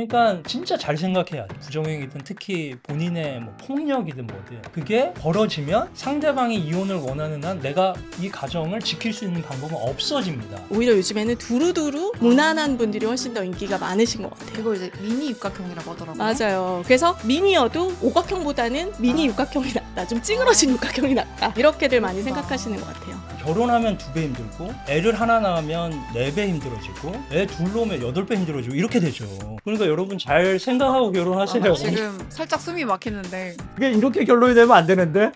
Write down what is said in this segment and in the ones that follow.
그러니까 진짜 잘 생각해야 돼. 부정행위든 특히 본인의 뭐 폭력이든 뭐든 그게 벌어지면 상대방이 이혼을 원하는 한 내가 이 가정을 지킬 수 있는 방법은 없어집니다. 오히려 요즘에는 두루두루 무난한 분들이 훨씬 더 인기가 많으신 것 같아요. 그걸 이제 미니 육각형이라고 하더라고요. 맞아요. 그래서 미니여도 오각형보다는 미니 육각형이 낫다. 좀 찌그러진 육각형이 낫다. 이렇게들 많이 생각하시는 것 같아요. 결혼하면 2배 힘들고 애를 하나 낳으면 4배 힘들어지고 애 둘 놓으면 8배 힘들어지고 이렇게 되죠. 그러니까 여러분 잘 생각하고 결혼하세요. 지금 살짝 숨이 막히는데 그게 이렇게 결론이 되면 안 되는데.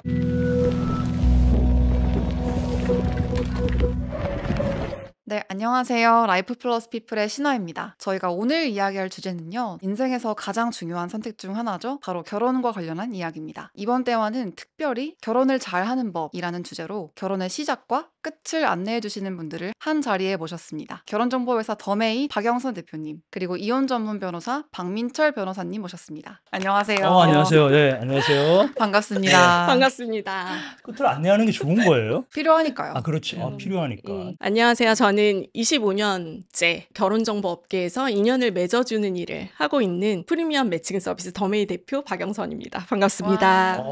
네, 안녕하세요. 라이프 플러스 피플의 신화입니다. 저희가 오늘 이야기할 주제는요. 인생에서 가장 중요한 선택 중 하나죠. 바로 결혼과 관련한 이야기입니다. 이번 대화는 특별히 결혼을 잘하는 법이라는 주제로 결혼의 시작과 끝을 안내해 주시는 분들을 한 자리에 모셨습니다. 결혼정보회사 더메이 박영선 대표님, 그리고 이혼 전문 변호사 박민철 변호사님 모셨습니다. 안녕하세요. 안녕하세요. 네, 안녕하세요. 반갑습니다. 반갑습니다. 끝을 안내하는 게 좋은 거예요? 필요하니까요. 아, 그렇지. 필요하니까. 안녕하세요. 저는 25년째 결혼정보 업계에서 인연을 맺어주는 일을 하고 있는 프리미엄 매칭 서비스 더메이 대표 박영선입니다. 반갑습니다.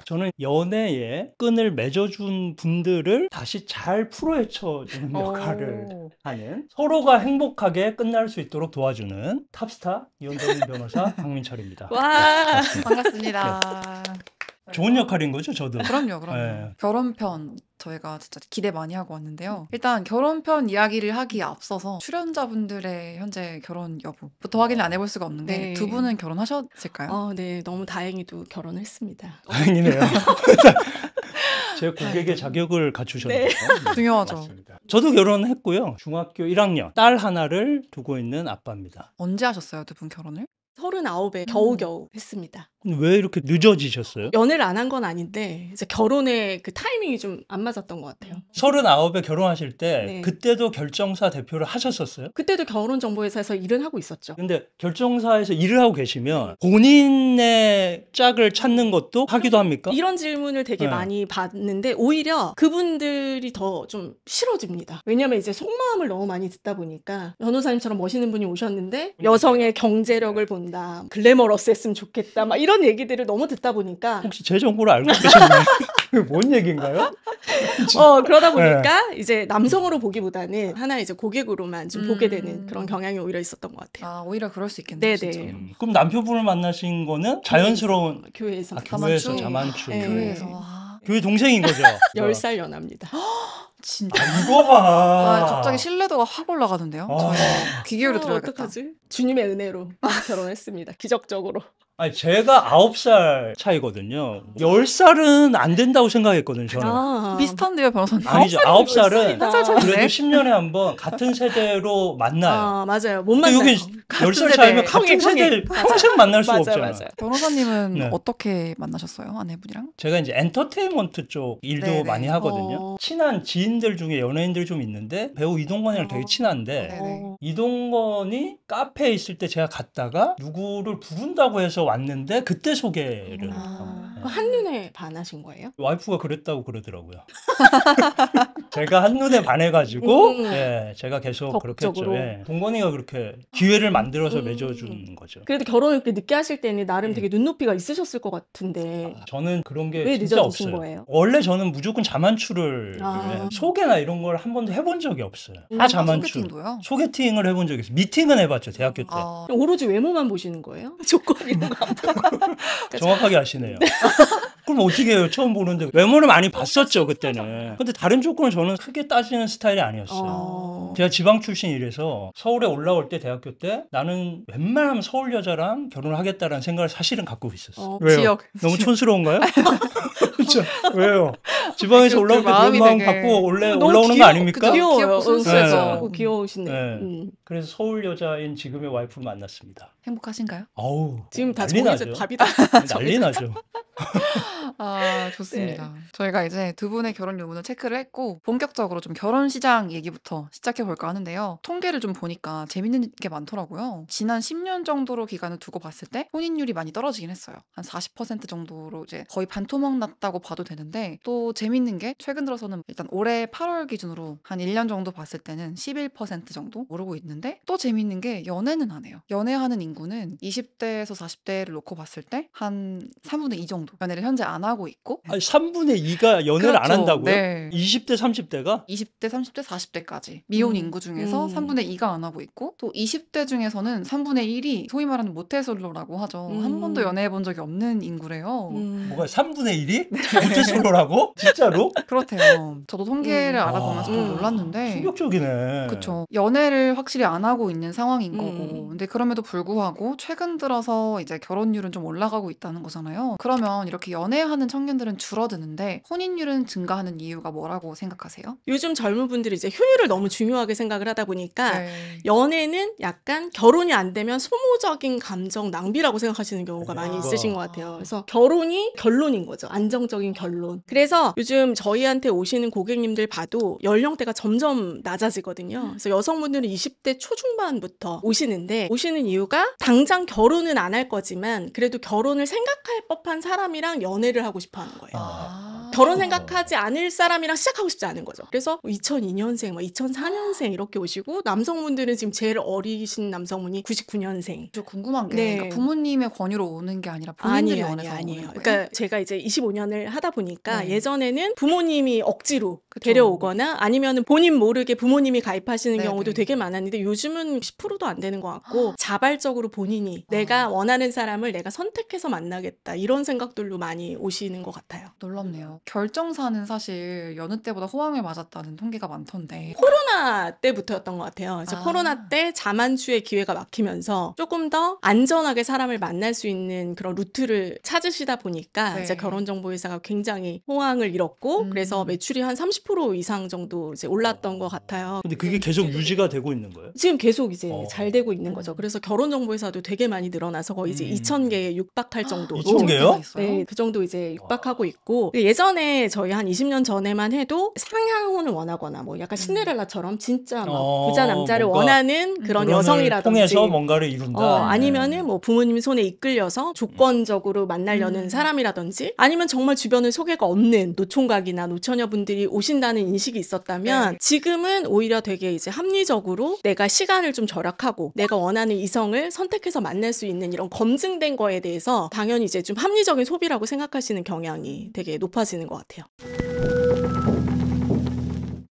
저는 연애에 끈을 맺어준 분들을 다시 잘 풀어헤쳐주는 역할을 하는, 서로가 행복하게 끝날 수 있도록 도와주는 탑스타 이혼 전문 변호사 박민철입니다. 와, 반갑습니다. 좋은 역할인 거죠, 저도? 그럼요. 네. 결혼편 저희가 진짜 기대 많이 하고 왔는데요. 일단 결혼편 이야기를 하기에 앞서서 출연자분들의 현재 결혼 여부부터 확인을 안 해볼 수가 없는 게 네. 두 분은 결혼하셨을까요? 네, 너무 다행히도 결혼했습니다. 다행이네요. 제 고객의 자격을 갖추셨네요. 중요하죠. 맞습니다. 저도 결혼했고요. 중학교 1학년 딸 하나를 두고 있는 아빠입니다. 언제 하셨어요, 두 분 결혼을? 39에 겨우겨우 했습니다. 근데 왜 이렇게 늦어지셨어요? 연애를 안 한 건 아닌데 이제 결혼의 그 타이밍이 좀 안 맞았던 것 같아요. 39에 결혼하실 때 네. 그때도 결정사 대표를 하셨었어요? 그때도 결혼정보회사에서 일은 하고 있었죠. 근데 결정사에서 일을 하고 계시면 본인의 짝을 찾는 것도 하기도 합니까? 이런 질문을 되게 네. 많이 받는데 오히려 그분들이 더 좀 싫어집니다. 왜냐면 이제 속마음을 너무 많이 듣다 보니까 변호사님처럼 멋있는 분이 오셨는데 여성의 경제력을 본다, 글래머러스했으면 좋겠다, 막 이런 얘기들을 너무 듣다 보니까 혹시 제 정보를 알고 계셨나요? 그게 뭔 얘기인가요? 그러다 보니까 이제 남성으로 보기보다는 하나 이제 고객으로만 좀 보게 되는 그런 경향이 오히려 있었던 것 같아요. 아, 오히려 그럴 수 있겠네요. 네네. 진짜. 그럼 남편분을 만나신 거는 자연스러운 교회에서 교회에서 자만추? 자만추. 네. 교회에서 교회 동생인 거죠? 10살 연합니다. 진짜. 이거 봐. 갑자기 신뢰도가 확 올라가던데요. 아. 저희 귀 기울여 들어야겠다. 어떡하지? 주님의 은혜로 결혼했습니다. 기적적으로. 아니, 제가 9살 차이거든요. 10살은 안 된다고 생각했거든요, 저는. 비슷한데요, 변호사님? 아니죠. 9살이 9살은 한살 차이네. 그래도 10년에 한 번 같은 세대로 만나요. 맞아요. 못 근데 만나요. 여기 10살 차이면 같은 평행. 세대를 맞아요. 평생 만날 수 맞아요, 없잖아요. 맞아요. 변호사님은 네. 어떻게 만나셨어요, 아내분이랑? 제가 이제 엔터테인먼트 쪽 일도 네네. 많이 하거든요. 친한 지인들 중에 연예인들 좀 있는데 배우 이동건이랑 되게 친한데 네네. 이동건이 카페에 있을 때 제가 갔다가 누구를 부른다고 해서 왔는데 그때 소개를 한 거예요. 한눈에 반하신 거예요? 와이프가 그랬다고 그러더라고요. 제가 한눈에 반해가지고 음. 제가 계속 그렇게 했죠. 적극적으로. 동건이가 그렇게 기회를 만들어서 맺어준 거죠. 그래도 결혼을 이렇게 늦게 하실 때는 나름 되게 눈높이가 있으셨을 것 같은데 저는 그런 게 왜 진짜 늦어지신 없어요. 거예요? 원래 저는 무조건 자만추를 소개나 이런 걸 한 번도 해본 적이 없어요. 다 자만추. 소개팅도요? 소개팅을 해본 적이 있어요. 미팅은 해봤죠, 대학교 때. 오로지 외모만 보시는 거예요? 조건 이런 거 안 보고. 정확하게 아시네요. 그럼 어떻게 해요? 처음 보는데. 외모는 많이 봤었죠, 그때는. 근데 다른 조건은 저는 크게 따지는 스타일이 아니었어요. 제가 지방 출신이라서 서울에 올라올 때, 대학교 때 나는 웬만하면 서울 여자랑 결혼을 하겠다라는 생각을 사실은 갖고 있었어요. 왜요? 지역. 너무 촌스러운가요? 그렇죠. 왜요? 지방에서 올라올 때 그런 마음 갖고 올라오는 거 아닙니까? 귀여워요. 순수해서. 귀여우시네. 네. 그래서 서울 여자인 지금의 와이프를 만났습니다. 행복하신가요? 아우, 지금 다 난리 정해져 나죠. 답이다. 난리 나죠. 아, 좋습니다. 저희가 이제 두 분의 결혼 유무를 체크를 했고 본격적으로 좀 결혼 시장 얘기부터 시작해 볼까 하는데요. 통계를 좀 보니까 재밌는 게 많더라고요. 지난 10년 정도로 기간을 두고 봤을 때 혼인율이 많이 떨어지긴 했어요. 한 40% 정도로 이제 거의 반토막 났다고 봐도 되는데 또 재밌는 게 최근 들어서는 일단 올해 8월 기준으로 한 1년 정도 봤을 때는 11% 정도 오르고 있는데 또 재밌는 게 연애는 안 해요. 연애하는 인구는 20대에서 40대를 놓고 봤을 때 한 3분의 2 정도 연애를 현재 안 하고 있고 아니 3분의 2가 연애를 안 그렇죠. 한다고요? 네. 20대 30대가? 20대, 30대, 40대까지 미혼 인구 중에서 3분의 2가 안 하고 있고 또 20대 중에서는 3분의 1이 소위 말하는 모태솔로라고 하죠. 한 번도 연애해 본 적이 없는 인구래요. 뭐가 3분의 1이? 모태솔로라고? 진짜로? 그렇대요. 저도 통계를 알아보면서 좀 음. 놀랐는데 충격적이네. 그쵸. 연애를 확실히 안 하고 있는 상황인 음. 거고. 근데 그럼에도 불구하고 최근 들어서 이제 결혼율은 좀 올라가고 있다는 거잖아요. 그러면 이렇게 연애하는 청년들은 줄어드는데 혼인율은 증가하는 이유가 뭐라고 생각하세요? 요즘 젊은 분들이 이제 효율을 너무 중요하게 생각을 하다 보니까 네. 연애는 약간 결혼이 안 되면 소모적인 감정 낭비라고 생각하시는 경우가 많이 네. 있으신 것 같아요. 그래서 결혼이 결론인 거죠. 안정적인 결론. 그래서 요즘 저희한테 오시는 고객님들 봐도 연령대가 점점 낮아지거든요. 그래서 여성분들은 20대 초중반부터 오시는데 오시는 이유가 당장 결혼은 안 할 거지만 그래도 결혼을 생각할 법한 사람이랑 연애를 하고 싶어 하는 거예요. 아. 결혼 생각하지 않을 사람이랑 시작하고 싶지 않은 거죠. 그래서 2002년생, 2004년생 이렇게 오시고 남성분들은 지금 제일 어리신 남성분이 99년생. 저 궁금한 게 네. 그러니까 부모님의 권유로 오는 게 아니라 본인들이 원해서 오는 거예요? 그러니까 제가 이제 25년을 하다 보니까 네. 예전에는 부모님이 억지로 그쵸. 데려오거나 아니면 본인 모르게 부모님이 가입하시는 네네. 경우도 되게 많았는데 요즘은 10%도 안 되는 것 같고 자발적으로 본인이 내가 원하는 사람을 내가 선택해서 만나겠다 이런 생각들로 많이 오시는 것 같아요. 놀랍네요. 결정사는 사실 여느 때보다 호황을 맞았다는 통계가 많던데. 코로나 때부터였던 것 같아요. 그래서 아. 코로나 때 자만추의 기회가 막히면서 조금 더 안전하게 사람을 만날 수 있는 그런 루트를 찾으시다 보니까 네. 이제 결혼정보회사가 굉장히 호황을 잃었고 그래서 매출이 한 30% 이상 정도 이제 올랐던 것 같아요. 근데 그게 계속 유지가 되고 있는 거예요? 지금 계속 이제 어. 잘 되고 있는 거죠. 그래서 결혼정보회사도 되게 많이 늘어나서 거의 이제 2,000개에 육박할 정도로 2,000개요? 네, 그 정도 이제 육박하고 있고 예전에 저희 한 20년 전에만 해도 상향혼을 원하거나 뭐 약간 신데렐라처럼 진짜 막 부자 남자를 뭔가 원하는 그런 결혼을 여성이라든지 통해서 뭔가를 이룬다. 아니면은 뭐 부모님 손에 이끌려서 조건적으로 만나려는 사람이라든지 아니면 정말 주변에 소개가 없는 노총각이나 노처녀분들이 오신다는 인식이 있었다면 네. 지금은 오히려 되게 이제 합리적으로 내가 시간을 좀 절약하고 내가 원하는 이성을 선택해서 만날 수 있는 이런 검증된 거에 대해서 당연히 이제 좀 합리적인 소비라고 생각하시는 경향이 되게 높아지는 것 같아요.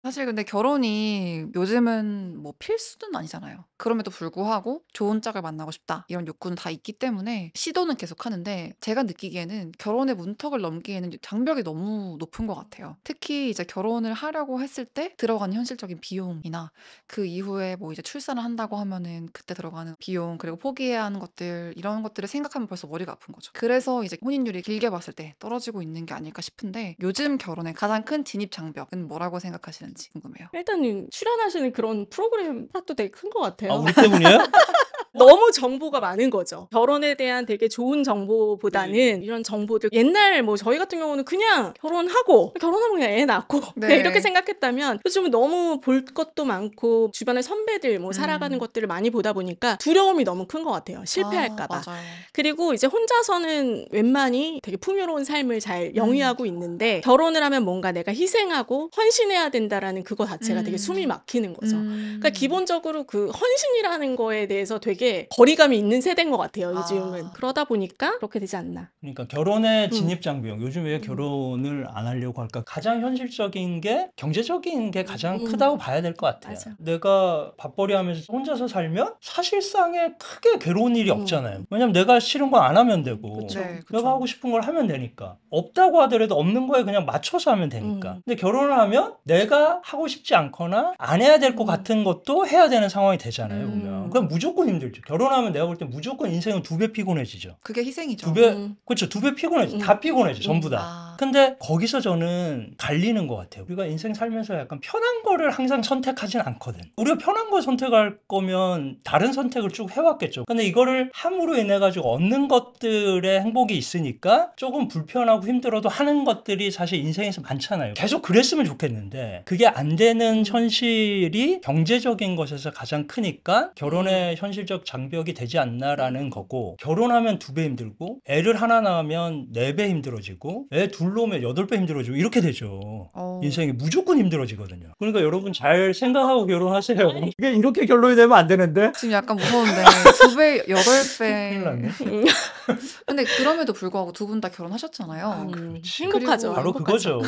사실 근데 결혼이 요즘은 뭐 필수는 아니잖아요. 그럼에도 불구하고 좋은 짝을 만나고 싶다 이런 욕구는 다 있기 때문에 시도는 계속 하는데 제가 느끼기에는 결혼의 문턱을 넘기에는 장벽이 너무 높은 것 같아요. 특히 이제 결혼을 하려고 했을 때 들어가는 현실적인 비용이나 그 이후에 뭐 이제 출산을 한다고 하면은 그때 들어가는 비용 그리고 포기해야 하는 것들 이런 것들을 생각하면 벌써 머리가 아픈 거죠. 그래서 이제 혼인율이 길게 봤을 때 떨어지고 있는 게 아닐까 싶은데 요즘 결혼의 가장 큰 진입 장벽은 뭐라고 생각하시는지 궁금해요. 일단은 출연하시는 그런 프로그램 탓도 되게 큰 것 같아요. 아, 우리 때문이에요? 너무 정보가 많은 거죠. 결혼에 대한 되게 좋은 정보보다는 이런 정보들 옛날 뭐 저희 같은 경우는 그냥 결혼하고 결혼하면 그냥 애 낳고 네. 그냥 이렇게 생각했다면 요즘은 너무 볼 것도 많고 주변에 선배들 뭐 살아가는 것들을 많이 보다 보니까 두려움이 너무 큰 것 같아요. 실패할까 봐. 맞아요. 그리고 이제 혼자서는 웬만히 되게 풍요로운 삶을 잘 영위하고 있는데 결혼을 하면 뭔가 내가 희생하고 헌신해야 된다라는 그거 자체가 되게 숨이 막히는 거죠. 그러니까 기본적으로 그 헌신이라는 거에 대해서 되게 거리감이 있는 세대인 것 같아요. 요즘은. 그러다 보니까 그렇게 되지 않나. 그러니까 결혼의 진입 장벽. 요즘 왜 결혼을 안 하려고 할까? 가장 현실적인 게 경제적인 게 가장 크다고 봐야 될 것 같아요. 맞아. 내가 밥벌이 하면서 혼자서 살면 사실상에 크게 괴로운 일이 없잖아요. 왜냐면 내가 싫은 거 안 하면 되고 그쵸. 네, 그쵸. 내가 하고 싶은 걸 하면 되니까. 없다고 하더라도 없는 거에 그냥 맞춰서 하면 되니까. 근데 결혼을 하면 내가 하고 싶지 않거나 안 해야 될 것 같은 것도 해야 되는 상황이 되잖아요. 보면. 그럼 무조건 힘들죠. 힘들죠. 결혼하면 내가 볼 때 무조건 인생은 2배 피곤해지죠. 그게 희생이죠. 2배, 그렇죠. 2배 피곤해져. 다 피곤해져. 전부 다. 아. 근데 거기서 저는 갈리는 것 같아요. 우리가 인생 살면서 약간 편한 거를 항상 선택하진 않거든. 우리가 편한 거 선택할 거면 다른 선택을 쭉 해왔겠죠. 근데 이거를 함으로 인해 가지고 얻는 것들의 행복이 있으니까 조금 불편하고 힘들어도 하는 것들이 사실 인생에서 많잖아요. 계속 그랬으면 좋겠는데 그게 안 되는 현실이 경제적인 것에서 가장 크니까 결혼의 현실적 장벽이 되지 않나라는 거고, 결혼하면 2배 힘들고 애를 하나 낳으면 4배 힘들어지고 애 둘 놓으면 8배 힘들어지고 이렇게 되죠. 인생이 무조건 힘들어지거든요. 그러니까 여러분 잘 생각하고 결혼하세요. 이게 이렇게 결론이 되면 안 되는데. 지금 약간 무서운데 2배, 큰일 8배. 났네. 근데 그럼에도 불구하고 두 분 다 결혼하셨잖아요. 행복하죠. 바로 그거죠.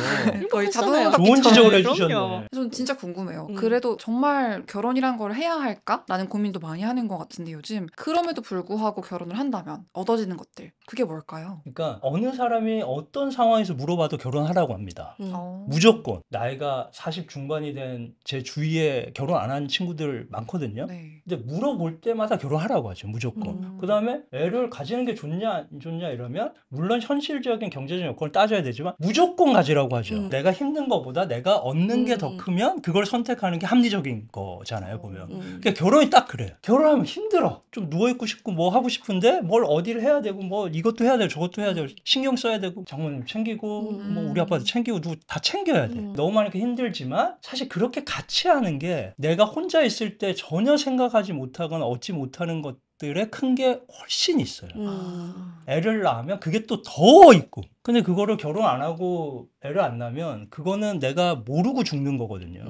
거의 행복하잖아요. 자동으로 좋은 지적을 그럼요. 해주셨네. 전 진짜 궁금해요. 음. 그래도 정말 결혼이란 걸 해야 할까? 라는 고민도 많이 하는 것 같은데 요즘 그럼에도 불구하고 결혼을 한다면 얻어지는 것들 그게 뭘까요? 그러니까 어느 사람이 어떤 상황에서 물어봐도 결혼하라고 합니다. 어. 무조건. 나이가 40 중반이 된 제 주위에 결혼 안 한 친구들 많거든요. 네. 근데 물어볼 때마다 결혼하라고 하죠. 무조건. 그 다음에 애를 가지는 게 좋냐 안 좋냐 이러면 물론 현실적인 경제적인 여건을 따져야 되지만 무조건 가지라고 하죠. 내가 힘든 것보다 내가 얻는 게 더 크면 그걸 선택하는 게 합리적인 거잖아요. 보면. 그러니까 결혼이 딱 그래요. 결혼하면 힘들어. 좀 누워있고 싶고 뭐 하고 싶은데 뭘 어디를 해야 되고 뭐 이것도 해야 되고 저것도 해야 되고 신경 써야 되고 장모님 챙기고 뭐 우리 아빠도 챙기고 누구 다 챙겨야 돼. 너무 많으니까 힘들지만 사실 그렇게 같이 하는 게 내가 혼자 있을 때 전혀 생각하지 못하거나 얻지 못하는 것들의 큰 게 훨씬 있어요. 애를 낳으면 그게 또 더 있고. 근데 그거를 결혼 안 하고 애를 안 낳으면 그거는 내가 모르고 죽는 거거든요.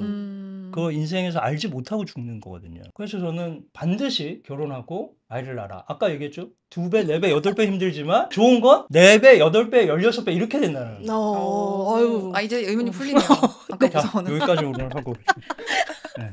그거 인생에서 알지 못하고 죽는 거거든요. 그래서 저는 반드시 결혼하고 아이를 낳아라. 아까 얘기했죠? 2배, 4배, 8배 힘들지만 좋은 건 4배, 8배, 16배 이렇게 된다는 거예요. 아유. 아 이제 의문이 풀리네요. 아까 자, 무서워는. 여기까지 오늘 하고. 네.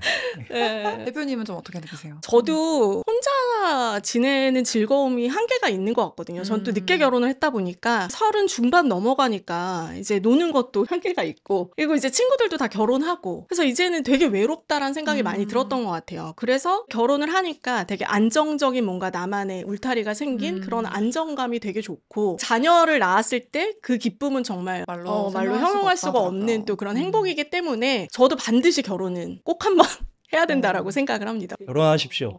네. 대표님은 좀 어떻게 느끼세요? 저도 혼자 지내는 즐거움이 한계가 있는 것 같거든요. 전 또 늦게 결혼을 했다 보니까 30 중반 넘어가니까 이제 노는 것도 한계가 있고, 그리고 이제 친구들도 다 결혼하고, 그래서 이제는 되게 외롭다라는 생각이 많이 들었던 것 같아요. 그래서 결혼을 하니까 되게 안정적인 뭔가 나만의 울타리가 생긴 그런 안정감이 되게 좋고, 자녀를 낳았을 때 그 기쁨은 정말 말로 말로 설명할 형용할 수가 수가 없다더라고요. 없는 또 그런 행복이기 때문에 저도 반드시 결혼은 꼭 한번 해야 된다라고 생각을 합니다. 결혼하십시오.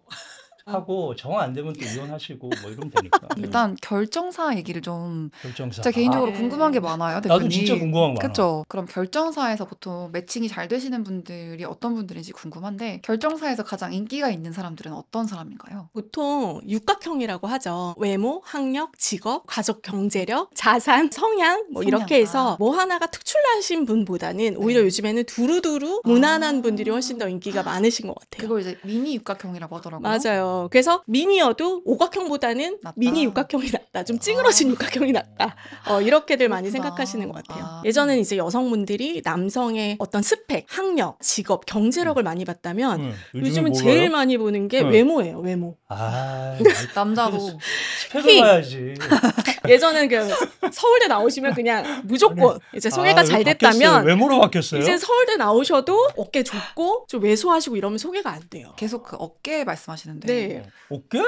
하고 정 안 되면 또 이혼하시고 뭐 이러면 되니까. 일단 결정사 얘기를 좀 결정사. 제가 개인적으로 네. 궁금한 게 많아요. 나도 대표님. 진짜 궁금한 거 많아. 그렇죠. 그럼 결정사에서 보통 매칭이 잘 되시는 분들이 어떤 분들인지 궁금한데 결정사에서 가장 인기가 있는 사람들은 어떤 사람인가요? 보통 육각형이라고 하죠. 외모, 학력, 직업, 가족 경제력, 자산, 성향 뭐 성향. 이렇게 해서 뭐 하나가 특출나신 분보다는 오히려 요즘에는 두루두루 무난한 분들이 훨씬 더 인기가 많으신 것 같아요. 그걸 이제 미니 육각형이라고 하더라고요. 맞아요. 그래서 미니여도 오각형보다는 낫다. 미니 육각형이 낫다. 좀 찌그러진 육각형이 낫다. 이렇게들 많이 그렇구나. 생각하시는 것 같아요. 아. 예전엔 이제 여성분들이 남성의 어떤 스펙, 학력, 직업, 경제력을 많이 봤다면 요즘은 제일 많이 보는 게 응. 외모예요. 외모. 아, 남자도 스펙을 봐야지. 예전엔 그 서울대 나오시면 그냥 무조건 이제 소개가 잘 됐다면 외모로 바뀌었어요? 이제 서울대 나오셔도 어깨 좁고 좀 왜소하시고 이러면 소개가 안 돼요. 계속 그 어깨 말씀하시는데 네. 어깨?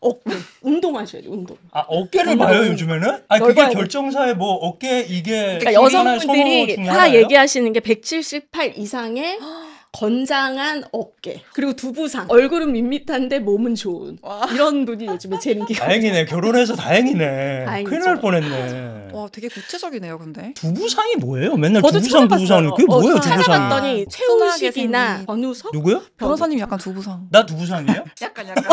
어깨. 운동하셔야죠. 운동. 아, 어깨를 봐요, 요즘에는? 아니, 그게 넓어야 돼. 결정사에 뭐 어깨 이게 그러니까 하나의 선호 여성분들이 중에 다 하나예요? 얘기하시는 게 178 이상의 건장한 어깨, 그리고 두부상, 얼굴은 밋밋한데 몸은 좋은 이런 분이 요즘에 제일 인기가 다행이네. 결혼해서 다행이네. 다행이죠. 큰일 날 뻔했네. 와 되게 구체적이네요 근데 두부상이 뭐예요? 맨날 저도 두부상 찾아봤어요. 그게 뭐예요, 두부상이? 찾아봤더니 순하게 최우식이나 생긴. 권우석 누구요? 변호사님 약간 두부상 나 두부상이에요? 약간 약간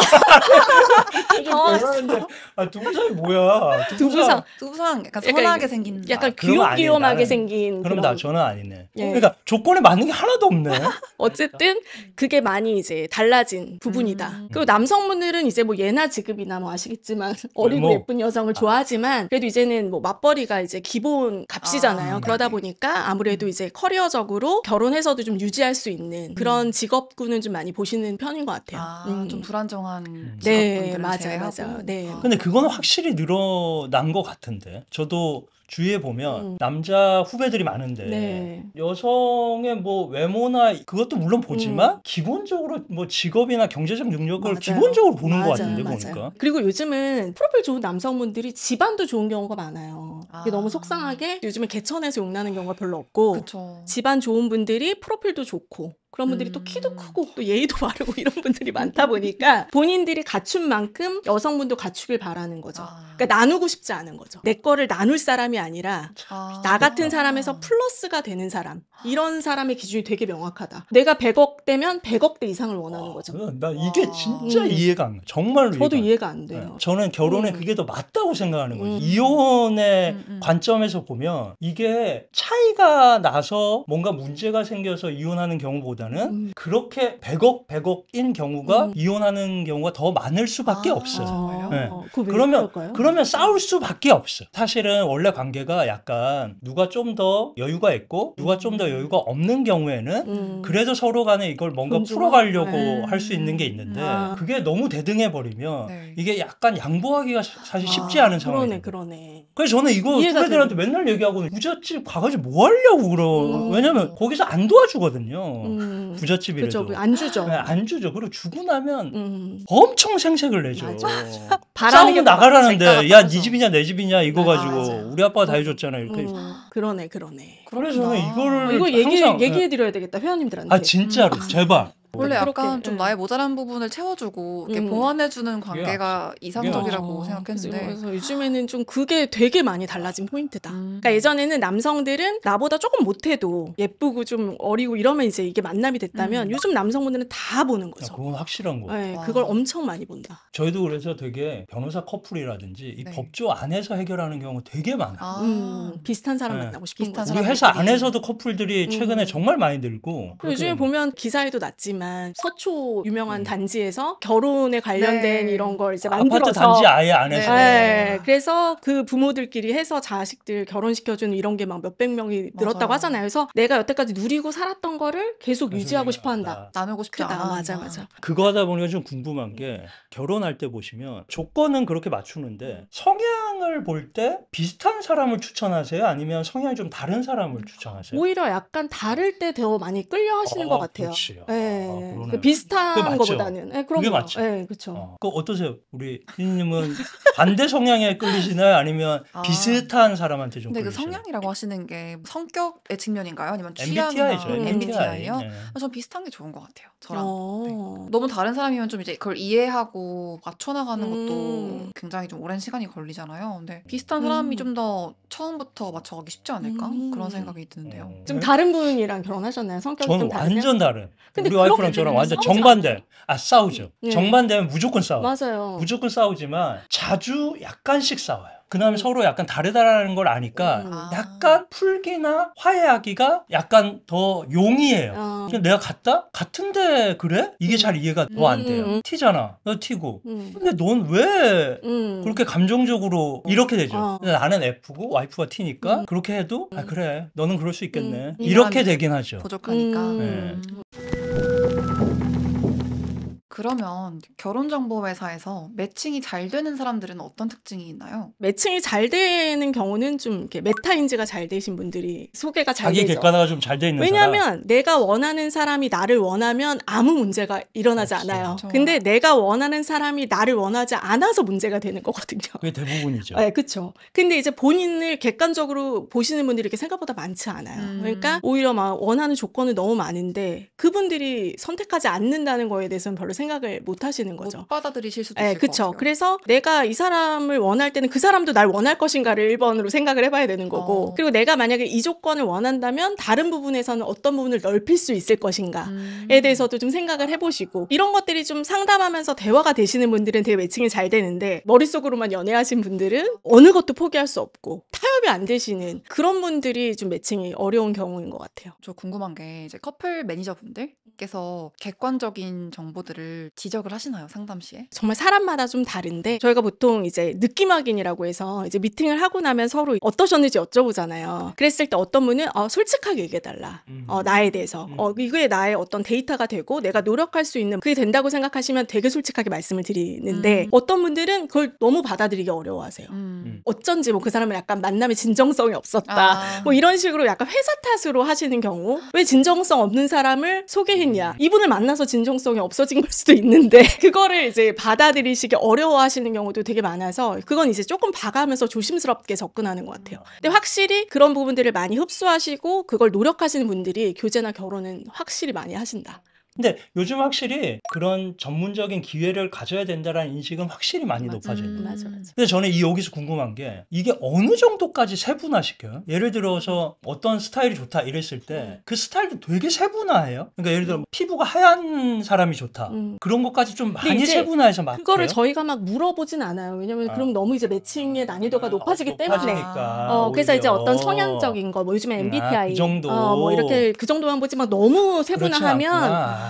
아, 두부상이 뭐야? 두부상 두부상 약간 약간 선하게 생긴 약간 그러면 아니, 귀염귀염하게 나는- 생긴 그럼 그런. 저는 아니네. 예. 그러니까 조건에 맞는 게 하나도 없네. 어쨌든 그게 많이 이제 달라진 부분이다. 그리고 남성분들은 이제 뭐 예나 지급이나 뭐 아시겠지만 어리고 뭐. 예쁜 여성을 좋아하지만 그래도 이제는 뭐 맞벌이가 이제 기본 값이잖아요. 그러다 네네. 보니까 아무래도 이제 커리어적으로 결혼해서도 좀 유지할 수 있는 그런 직업군은 좀 많이 보시는 편인 것 같아요. 좀 불안정한 네, 직업분들은 맞아요, 제외하고. 맞아요. 네. 근데 그거는 확실히 늘어난 것 같은데. 저도 주위에 보면 남자 후배들이 많은데 네. 여성의 뭐 외모나 그것도 물론 보지만 기본적으로 뭐 직업이나 경제적 능력을 맞아요. 기본적으로 보는 것 맞아요, 같은데 맞아요. 보니까. 그리고 요즘은 프로필 좋은 남성분들이 집안도 좋은 경우가 많아요. 이게 아. 너무 속상하게 요즘은 개천에서 욕나는 경우가 별로 없고 그쵸. 집안 좋은 분들이 프로필도 좋고 그런 분들이 또 키도 크고 또 예의도 바르고 이런 분들이 많다 보니까 본인들이 갖춘 만큼 여성분도 갖추길 바라는 거죠. 아. 그러니까 나누고 싶지 않은 거죠. 내 거를 나눌 사람이 아니라 아. 나 같은 사람에서 플러스가 되는 사람. 이런 사람의 기준이 되게 명확하다. 내가 100억 대면 100억 대 이상을 원하는 거죠. 나 이게 와. 진짜 이해가 안 가. 정말로 저도 이해가 안 가. 이해가 안 돼요. 네. 저는 결혼에 음. 그게 더 맞다고 생각하는 거예요. 음. 이혼의 관점에서 보면 이게 차이가 나서 뭔가 문제가 생겨서 이혼하는 경우보다는 그렇게 100억인 경우가 이혼하는 경우가 더 많을 수밖에 없어요. 정말요? 네. 그거 왜 그러면 그럴까요? 싸울 수밖에 없어. 사실은 원래 관계가 약간 누가 좀 더 여유가 있고 누가 좀 더 여유가 없는 경우에는 그래도 서로 간에 이걸 뭔가 존중하고? 풀어가려고 네. 할 수 있는 게 있는데 아. 그게 너무 대등해 버리면 네. 이게 약간 양보하기가 사실 쉽지 않은 상황이에요. 그러네. 그래서 저는 이거 이해가 후배들한테 맨날 얘기하고 부잣집 가가지고 뭐 하려고 그러. 왜냐면 거기서 안 도와주거든요. 부잣집이라도. 그죠. 안 주죠. 네, 안 주죠. 그리고 주고 나면 음. 엄청 생색을 내죠. 바라는 게 싸우면 더 나가라는데 색깔 야, 같아서. 네 집이냐 내 집이냐 이거 네, 가지고 맞아요. 우리 아빠가 다 해줬잖아 이렇게. 그러네. 그래서 저는 이거를 이거 항상 얘기해 드려야 되겠다. 회원님들한테. 아 진짜로 제발. 원래 그렇게, 약간 좀 예. 나의 모자란 부분을 채워주고 이렇게 음. 보완해주는 관계가 이상적이라고 생각했는데 그래서 요즘에는 좀 그게 되게 많이 달라진 포인트다. 음. 그러니까 예전에는 남성들은 나보다 조금 못해도 예쁘고 좀 어리고 이러면 이제 이게 만남이 됐다면 요즘 남성분들은 다 보는 야, 거죠. 그건 확실한 거. 네, 와. 그걸 엄청 많이 본다. 저희도 그래서 되게 변호사 커플이라든지 이 네. 법조 안에서 해결하는 경우 되게 많아요. 비슷한 사람 네. 만나고 싶은 비슷한 거죠. 우리 회사 사람들끼리. 안에서도 커플들이 최근에 정말 많이 늘고. 그리고 요즘에 그렇게 보면 기사에도 났지만 서초 유명한 단지에서 결혼에 관련된 네. 이런 걸 이제 아파트 만들어서 단지 아예 안에서. 네, 그래서 그 부모들끼리 해서 자식들 결혼시켜주는 이런 게 막 몇백 명이 늘었다고 맞아요. 하잖아요. 그래서 내가 여태까지 누리고 살았던 거를 계속 유지하고 싶어 한다. 나누고 싶지 크다. 않아. 맞아. 그거 하다 보니까 좀 궁금한 게 결혼할 때 보시면 조건은 그렇게 맞추는데 성향을 볼 때 비슷한 사람을 추천하세요? 아니면 성향이 좀 다른 사람을 추천하세요? 오히려 약간 다를 때 더 많이 끌려 하시는 것 같아요. 그렇지. 네. 그러네. 그 비슷한 그게 맞죠. 거보다는. 네, 그럼요. 그게 맞죠. 네, 그렇죠. 그거 어떠세요? 우리 피디님은 반대 성향에 끌리시나요? 아니면 비슷한 사람한테 좀 근데 그 끌리시나요? 성향이라고 하시는 게 성격의 측면인가요? 아니면 MBTI죠. 취향이나 MBTI요? 네. 전 비슷한 게 좋은 것 같아요. 저랑. 어. 너무 다른 사람이면 좀 이제 그걸 이해하고 맞춰나가는 것도 음. 굉장히 좀 오랜 시간이 걸리잖아요. 근데 비슷한 사람이 좀 더 처음부터 맞춰가기 쉽지 않을까? 그런 생각이 드는데요. 좀 다른 분이랑 결혼하셨나요? 성격이 저는 좀 다르세요? 완전 다른. 근데 우리 와이프랑 그렇게 저랑 되면 완전 싸우지 정반대. 싸우죠. 네. 정반대면 무조건 싸워. 맞아요. 무조건 싸우지만 자주 약간씩 싸워요. 그다음에 서로 약간 다르다라는 걸 아니까 약간 풀기나 화해하기가 약간 더 용이해요. 그냥 내가 같은데 그래? 이게 잘 이해가 더 안 돼요. T잖아. 너 T고. 근데 넌 왜 그렇게 감정적으로 이렇게 되죠. 근데 나는 F고 와이프가 T니까 그렇게 해도 아 그래 너는 그럴 수 있겠네. 이렇게 되긴 하죠. 부족하니까. 네. 그러면 결혼정보회사에서 매칭이 잘 되는 사람들은 어떤 특징이 있나요? 매칭이 잘 되는 경우는 좀 이렇게 메타인지가 잘 되신 분들이 소개가 잘 자기 되죠. 객관화가 좀 잘 돼 있는 왜냐하면 사람. 내가 원하는 사람이 나를 원하면 아무 문제가 일어나지 없어요. 않아요. 그렇죠. 근데 내가 원하는 사람이 나를 원하지 않아서 문제가 되는 거거든요. 그게 대부분이죠. 네, 그렇죠. 근데 이제 본인을 객관적으로 보시는 분들이 이렇게 생각보다 많지 않아요. 그러니까 오히려 막 원하는 조건은 너무 많은데 그분들이 선택하지 않는다는 거에 대해서는 별로 생각을 못 하시는 거죠. 못 받아들이실 수도 네, 있을 것 그렇죠. 같아요. 그래서 내가 이 사람을 원할 때는 그 사람도 날 원할 것인가를 1번으로 생각을 해봐야 되는 거고 그리고 내가 만약에 이 조건을 원한다면 다른 부분에서는 어떤 부분을 넓힐 수 있을 것인가에 대해서도 좀 생각을 해보시고 이런 것들이 좀 상담하면서 대화가 되시는 분들은 되게 매칭이 잘 되는데 머릿속으로만 연애하신 분들은 어느 것도 포기할 수 없고 타협이 안 되시는 그런 분들이 좀 매칭이 어려운 경우인 것 같아요. 저 궁금한 게 이제 커플 매니저분들께서 객관적인 정보들을 부분들을 지적을 하시나요, 상담 시에? 정말 사람마다 좀 다른데 저희가 보통 이제 느낌 확인이라고 해서 이제 미팅을 하고 나면 서로 어떠셨는지 여쭤보잖아요. 그랬을 때 어떤 분은 솔직하게 얘기해달라. 나에 대해서. 이게 나의 어떤 데이터가 되고 내가 노력할 수 있는 그게 된다고 생각하시면 되게 솔직하게 말씀을 드리는데 어떤 분들은 그걸 너무 받아들이기 어려워하세요. 어쩐지 뭐 그 사람은 약간 만남에 진정성이 없었다. 뭐 이런 식으로 약간 회사 탓으로 하시는 경우 왜 진정성 없는 사람을 소개했냐. 이분을 만나서 진정성이 없어진 걸 수도 있는데 그거를 이제 받아들이시기 어려워하시는 경우도 되게 많아서 그건 이제 조금 봐가면서 조심스럽게 접근하는 것 같아요. 근데 확실히 그런 부분들을 많이 흡수하시고 그걸 노력하시는 분들이 교제나 결혼은 확실히 많이 하신다. 근데 요즘 확실히 그런 전문적인 기회를 가져야 된다는 인식은 확실히 많이 높아져 있는. 맞아. 근데 저는 여기서 궁금한 게 이게 어느 정도까지 세분화시켜요? 예를 들어서 어떤 스타일이 좋다 이랬을 때 그 스타일도 되게 세분화해요? 그러니까 예를 들어 피부가 하얀 사람이 좋다. 그런 것까지 좀 많이 이제 세분화해서 막 그거를 해요? 저희가 막 물어보진 않아요. 왜냐면 그럼 너무 이제 매칭의 난이도가 높아지기 때문에. 높아지니까 그래서 이제 오히려. 어떤 성향적인 거, 뭐 요즘에 MBTI, 그 정도. 뭐 이렇게 그 정도만 보지 만 너무 그렇진 세분화하면 않구나.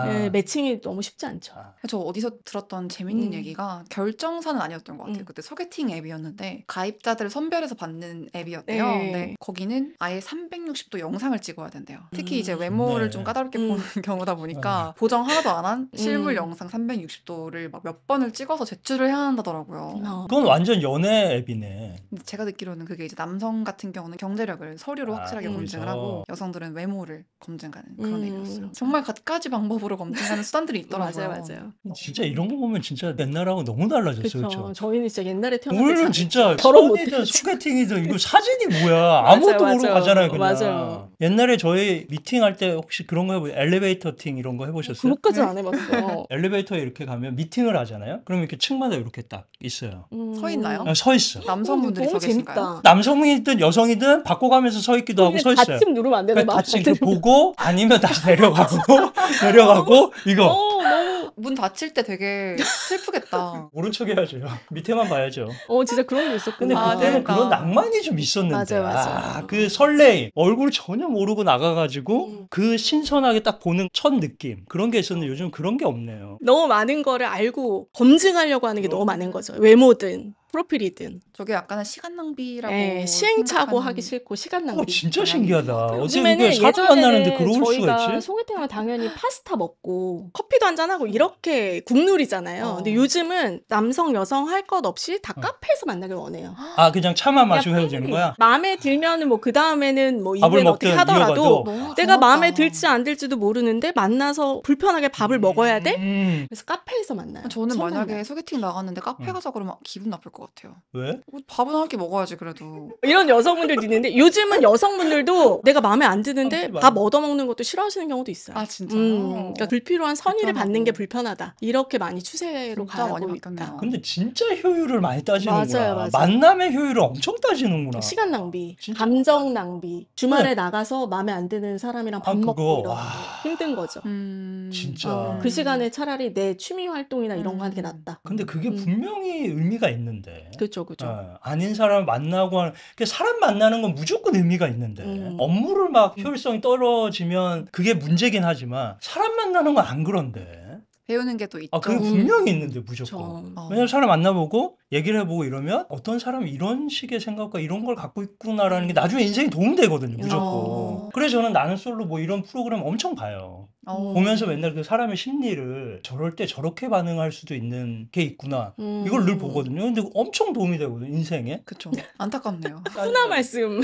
예, 매칭이 너무 쉽지 않죠. 저 어디서 들었던 재밌는 얘기가 결정사는 아니었던 것 같아요. 그때 소개팅 앱이었는데 가입자들을 선별해서 받는 앱이었대요. 네. 근데 거기는 아예 360도 영상을 찍어야 된대요. 특히 이제 외모를 네. 좀 까다롭게 보는 경우다 보니까 보정 하나도 안 한 실물 영상 360도를 막 몇 번을 찍어서 제출을 해야 한다더라고요. 그건 완전 연애 앱이네. 근데 제가 듣기로는 그게 이제 남성 같은 경우는 경제력을 서류로 확실하게 검증을 그래서. 하고 여성들은 외모를 검증하는 그런 음. 앱이었어요. 정말 갖가지 방법으로 검증하는 수단들이 있더라고요. 맞아요. 진짜 이런 거 보면 진짜 옛날하고 너무 달라졌어요. 그렇죠. 그렇죠? 저희는 진짜 옛날에 태어났을 때 우리는 진짜 결혼 못 선이든 했지. 소개팅이든 이거 사진이 뭐야 아무것도 맞아요, 모르고 맞아요. 가잖아요 그냥. 맞아요. 옛날에 저희 미팅할 때 혹시 그런 거 해보세요? 엘리베이터 팅 이런 거 해보셨어요? 그것까지는 안 해봤어. 엘리베이터에 이렇게 가면 미팅을 하잖아요. 그러면 이렇게 층마다 이렇게 딱 있어요. 서 있나요? 서 있어. 남성분들이 너무 서 계신가요? 재밌다. 남성이든 여성이든 바꿔가면서 서 있기도 하고 서 있어요. 받침 누르면 안 되는 그러니까 거 같이 이렇게 보고 아니면 다시 내려가고 이거 너무 문 닫힐 때 되게 슬프겠다. 모른 척 해야죠. 밑에만 봐야죠. 진짜 그런 게 있었구나. 근데 아, 그때는 재밌다. 그런 낭만이 좀 있었는데 맞아요. 그 설레임 얼굴 전혀 모르고 나가가지고 그 신선하게 딱 보는 첫 느낌 그런 게 있었는데 요즘 그런 게 없네요. 너무 많은 거를 알고 검증하려고 하는 게 너무 많은 거죠. 외모든 프로필이든. 저게 약간은 시간 낭비라고 예, 시행착오 생각하는- 하기 싫고 시간 낭비. 진짜 신기하다. 어떻게 요즘에는 그게 사람 만나는데 예전에는 그럴 수가 저희가 있지? 소개팅하면 당연히 파스타 먹고 커피도 한잔하고 이렇게 국룰이잖아요. 근데 요즘은 남성 여성 할 것 없이 다 카페에서 만나길 원해요. 아 그냥 차만 마시고 그냥 헤어지는 거야? 마음에 들면은 뭐 그 다음에는 뭐 밥을 이벤트 어떻게 먹든 하더라도 이어가도? 너무 내가 고맙다. 마음에 들지 안 들지도 모르는데 만나서 불편하게 밥을 먹어야 돼? 그래서 카페에서 만나요. 저는 처음 만약에 만나요. 소개팅 나갔는데 카페 가자 그러면 기분 나쁠 것 같아요. 왜? 밥은 한 끼 먹어야지 그래도. 이런 여성분들도 있는데 요즘은 여성분들도 내가 마음에 안 드는데 많이 밥 얻어먹는 것도 싫어하시는 경우도 있어요. 아 진짜요? 그러니까 불필요한 선의를 불편하고. 받는 게 불편하다. 이렇게 많이 추세로 진짜 많이 가고 바뀌었네요. 있다. 근데 진짜 효율을 많이 따지는구나. 맞아요. 만남의 효율을 엄청 따지는구나. 시간 낭비, 진짜. 감정 낭비. 주말에 네. 나가서 마음에 안 드는 사람이랑 밥 아, 먹고 그거. 이런 와. 게 힘든 거죠. 진짜. 그 시간에 차라리 내 취미 활동이나 이런 거 하는 게 낫다. 근데 그게 분명히 의미가 있는데. 그렇죠. 아닌 사람을 만나고 하는 사람 만나는 건 무조건 의미가 있는데 업무를 막 효율성이 떨어지면 그게 문제긴 하지만 사람 만나는 건 안 그런데. 배우는 게 또 있죠. 그게 분명히 있는데 무조건. 그렇죠. 왜냐면 사람 만나보고 얘기를 해보고 이러면 어떤 사람이 이런 식의 생각과 이런 걸 갖고 있구나라는 게 나중에 인생에 도움되거든요. 무조건. 그래서 저는 나는 솔로 뭐 이런 프로그램 엄청 봐요. 보면서 맨날 그 사람의 심리를 저럴 때 저렇게 반응할 수도 있는 게 있구나. 이걸 늘 보거든요. 근데 엄청 도움이 되거든요. 인생에. 그쵸. 안타깝네요. 훈화 말씀.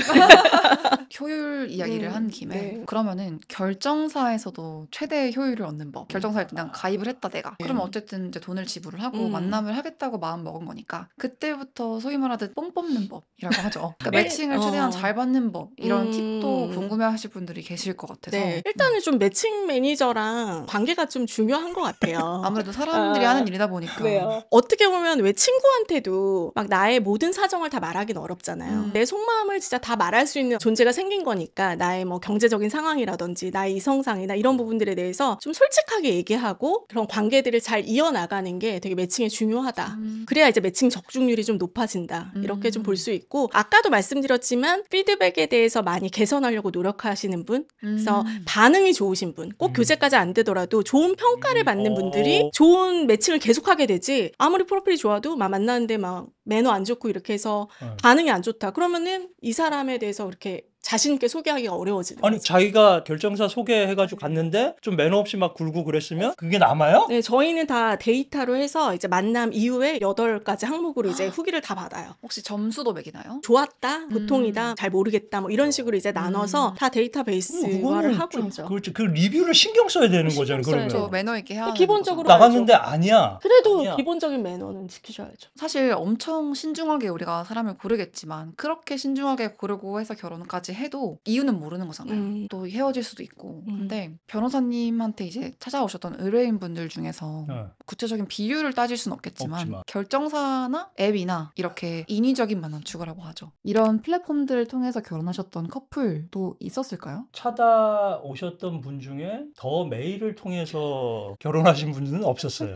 효율 이야기를 한 김에 네. 그러면은 결정사에서도 최대 효율을 얻는 법. 결정사에 그냥 가입을 했다 내가. 그러면 어쨌든 이제 돈을 지불을 하고 만남을 하겠다고 마음 먹은 거니까 그때부터 소위 말하듯 뽕 뽑는 법이라고 하죠. 그러니까 매칭을 최대한 잘 받는 법 이런 팁도 궁금해하실 분들이 계실 것 같아서 네. 일단은 좀 매칭 매니저랑 관계가 좀 중요한 것 같아요. 아무래도 사람들이 하는 일이다 보니까 그래요. 어떻게 보면 왜 친구한테도 막 나의 모든 사정을 다 말하기는 어렵잖아요. 내 속마음을 진짜 다 말할 수 있는 존재가 생긴 거니까 나의 뭐 경제적인 상황이라든지 나의 이성상이나 이런 부분들에 대해서 좀 솔직하게 얘기하고 그런 관계들을 잘 이어나가는 게 되게 매칭에 중요하다. 그래야 이제 매칭 적중률이 좀 높아진다. 이렇게 좀 볼 수 있고 아까도 말씀드렸지만 피드백에 대해서 많이 개선하려고 노력하시는 분 그래서 반응이 좋으신 분 꼭 그제까지 안 되더라도 좋은 평가를 받는 분들이 어. 좋은 매칭을 계속하게 되지. 아무리 프로필이 좋아도 막 만나는데 막 매너 안 좋고 이렇게 해서 반응이 안 좋다. 그러면은 이 사람에 대해서 이렇게 자신 있게 소개하기가 어려워지는 아니 거죠. 자기가 결정사 소개해가지고 갔는데 좀 매너 없이 막 굴고 그랬으면 그게 남아요? 네, 저희는 다 데이터로 해서 이제 만남 이후에 8가지 항목으로 이제 후기를 다 받아요. 혹시 점수도 매기나요? 좋았다, 보통이다, 잘 모르겠다, 뭐 이런 식으로 이제 나눠서 다 데이터베이스화를 하고 좀 있죠. 그렇죠. 그 리뷰를 신경 써야 되는 거잖아요. 신경 그러면 써야죠. 매너 있게 해야 하는 기본적으로 거죠. 나갔는데 아니야. 그래도 아니야. 기본적인 매너는 지키셔야죠. 사실 엄청 신중하게 우리가 사람을 고르겠지만 그렇게 신중하게 고르고 해서 결혼까지 해도 이유는 모르는 거잖아요. 또 헤어질 수도 있고. 근데 변호사님한테 이제 찾아오셨던 의뢰인분들 중에서 구체적인 비율을 따질 수는 없겠지만 없지만. 결정사나 앱이나 이렇게 인위적인 만남 추구라고 하죠. 이런 플랫폼들을 통해서 결혼하셨던 커플도 있었을까요? 찾아오셨던 분 중에 더 메일을 통해서 결혼하신 분들은 없었어요.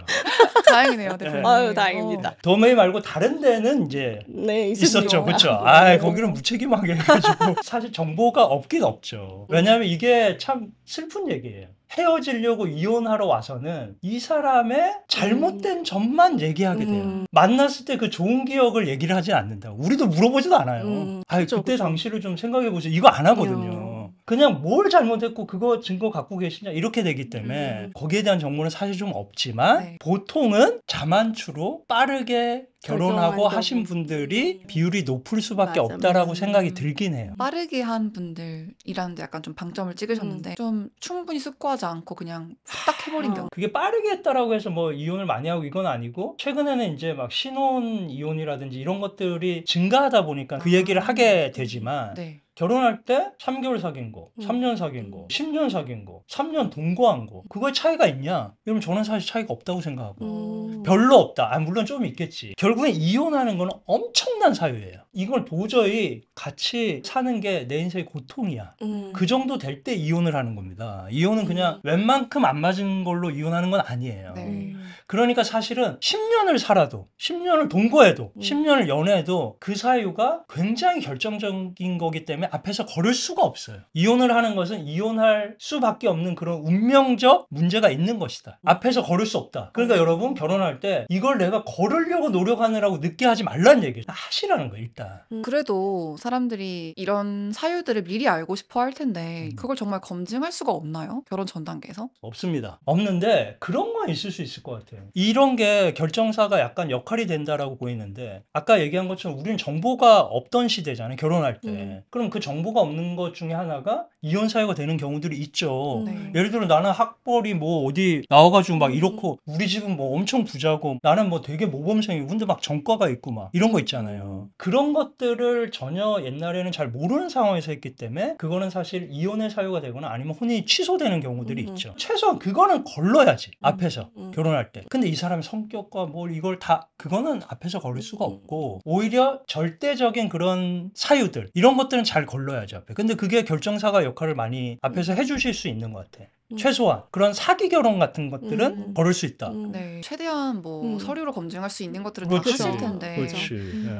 다행이네요, 대표님. 아유, 다행입니다. 더 메일 말고 다른 데는 이제 네, 있었죠. 그렇죠. 아, 거기는 무책임하게 해가지고 사실 정보가 없긴 없죠. 왜냐하면 이게 참 슬픈 얘기예요. 헤어지려고 이혼하러 와서는 이 사람의 잘못된 점만 얘기하게 돼요. 만났을 때 그 좋은 기억을 얘기를 하진 않는다. 우리도 물어보지도 않아요. 아, 그쵸, 그때 그쵸. 당시를 좀 생각해 보세요. 이거 안 하거든요. 그냥 뭘 잘못했고 그거 증거 갖고 계시냐 이렇게 되기 때문에 거기에 대한 정보는 사실 좀 없지만 네. 보통은 자만추로 빠르게 결혼하고 결정한 하신 경우. 비율이 비율이 높을 수밖에 맞아. 없다라고 생각이 들긴 해요. 빠르게 한 분들이라는 데 약간 좀 방점을 찍으셨는데 좀 충분히 숙고하지 않고 그냥 후딱 해버린 경우. 그게 빠르게 했다라고 해서 뭐 이혼을 많이 하고 이건 아니고 최근에는 이제 막 신혼 이혼이라든지 이런 것들이 증가하다 보니까 그 얘기를 하게 되지만 네. 결혼할 때 3개월 사귄 거, 3년 사귄 거, 10년 사귄 거, 3년 동거한 거 그거에 차이가 있냐? 이러면 저는 사실 차이가 없다고 생각하고 별로 없다. 아, 물론 좀 있겠지. 결국엔 이혼하는 거는 엄청난 사유예요. 이걸 도저히 같이 사는 게 내 인생의 고통이야. 그 정도 될 때 이혼을 하는 겁니다. 이혼은 그냥 웬만큼 안 맞은 걸로 이혼하는 건 아니에요. 네. 그러니까 사실은 10년을 살아도 10년을 동거해도 10년을 연애해도 그 사유가 굉장히 결정적인 거기 때문에 앞에서 걸을 수가 없어요. 이혼을 하는 것은 이혼할 수밖에 없는 그런 운명적 문제가 있는 것이다. 앞에서 걸을 수 없다. 그러니까 여러분 결혼할 때 이걸 내가 걸으려고 노력하느라고 늦게 하지 말라는 얘기예요. 하시라는 거예요 일단. 그래도 사람들이 이런 사유들을 미리 알고 싶어 할 텐데 그걸 정말 검증할 수가 없나요? 결혼 전 단계에서? 없습니다. 없는데 그런 건 있을 수 있을 것 같아요. 이런 게 결정사가 약간 역할이 된다라고 보이는데 아까 얘기한 것처럼 우리는 정보가 없던 시대잖아요. 결혼할 때. 그럼 그 정보가 없는 것 중에 하나가 이혼 사유가 되는 경우들이 있죠. 네. 예를 들어 나는 학벌이 뭐 어디 나와가지고 막 이렇고 우리 집은 뭐 엄청 부자고 나는 뭐 되게 모범생이고 근데 막 전과가 있고 막 이런 거 있잖아요. 그런 것들을 전혀 옛날에는 잘 모르는 상황에서 했기 때문에 그거는 사실 이혼의 사유가 되거나 아니면 혼인이 취소되는 경우들이 있죠. 최소한 그거는 걸러야지 앞에서 결혼할 때. 근데 이 사람의 성격과 뭘 이걸 다 그거는 앞에서 걸을 수가 없고 오히려 절대적인 그런 사유들 이런 것들은 잘 걸러야죠 앞에. 근데 그게 결정사가 역할을 많이 앞에서 해주실 수 있는 것 같아. 최소한 그런 사기 결혼 같은 것들은 걸을 수 있다. 네. 최대한 뭐 서류로 검증할 수 있는 것들은 그렇지. 다 하실 텐데 그렇지.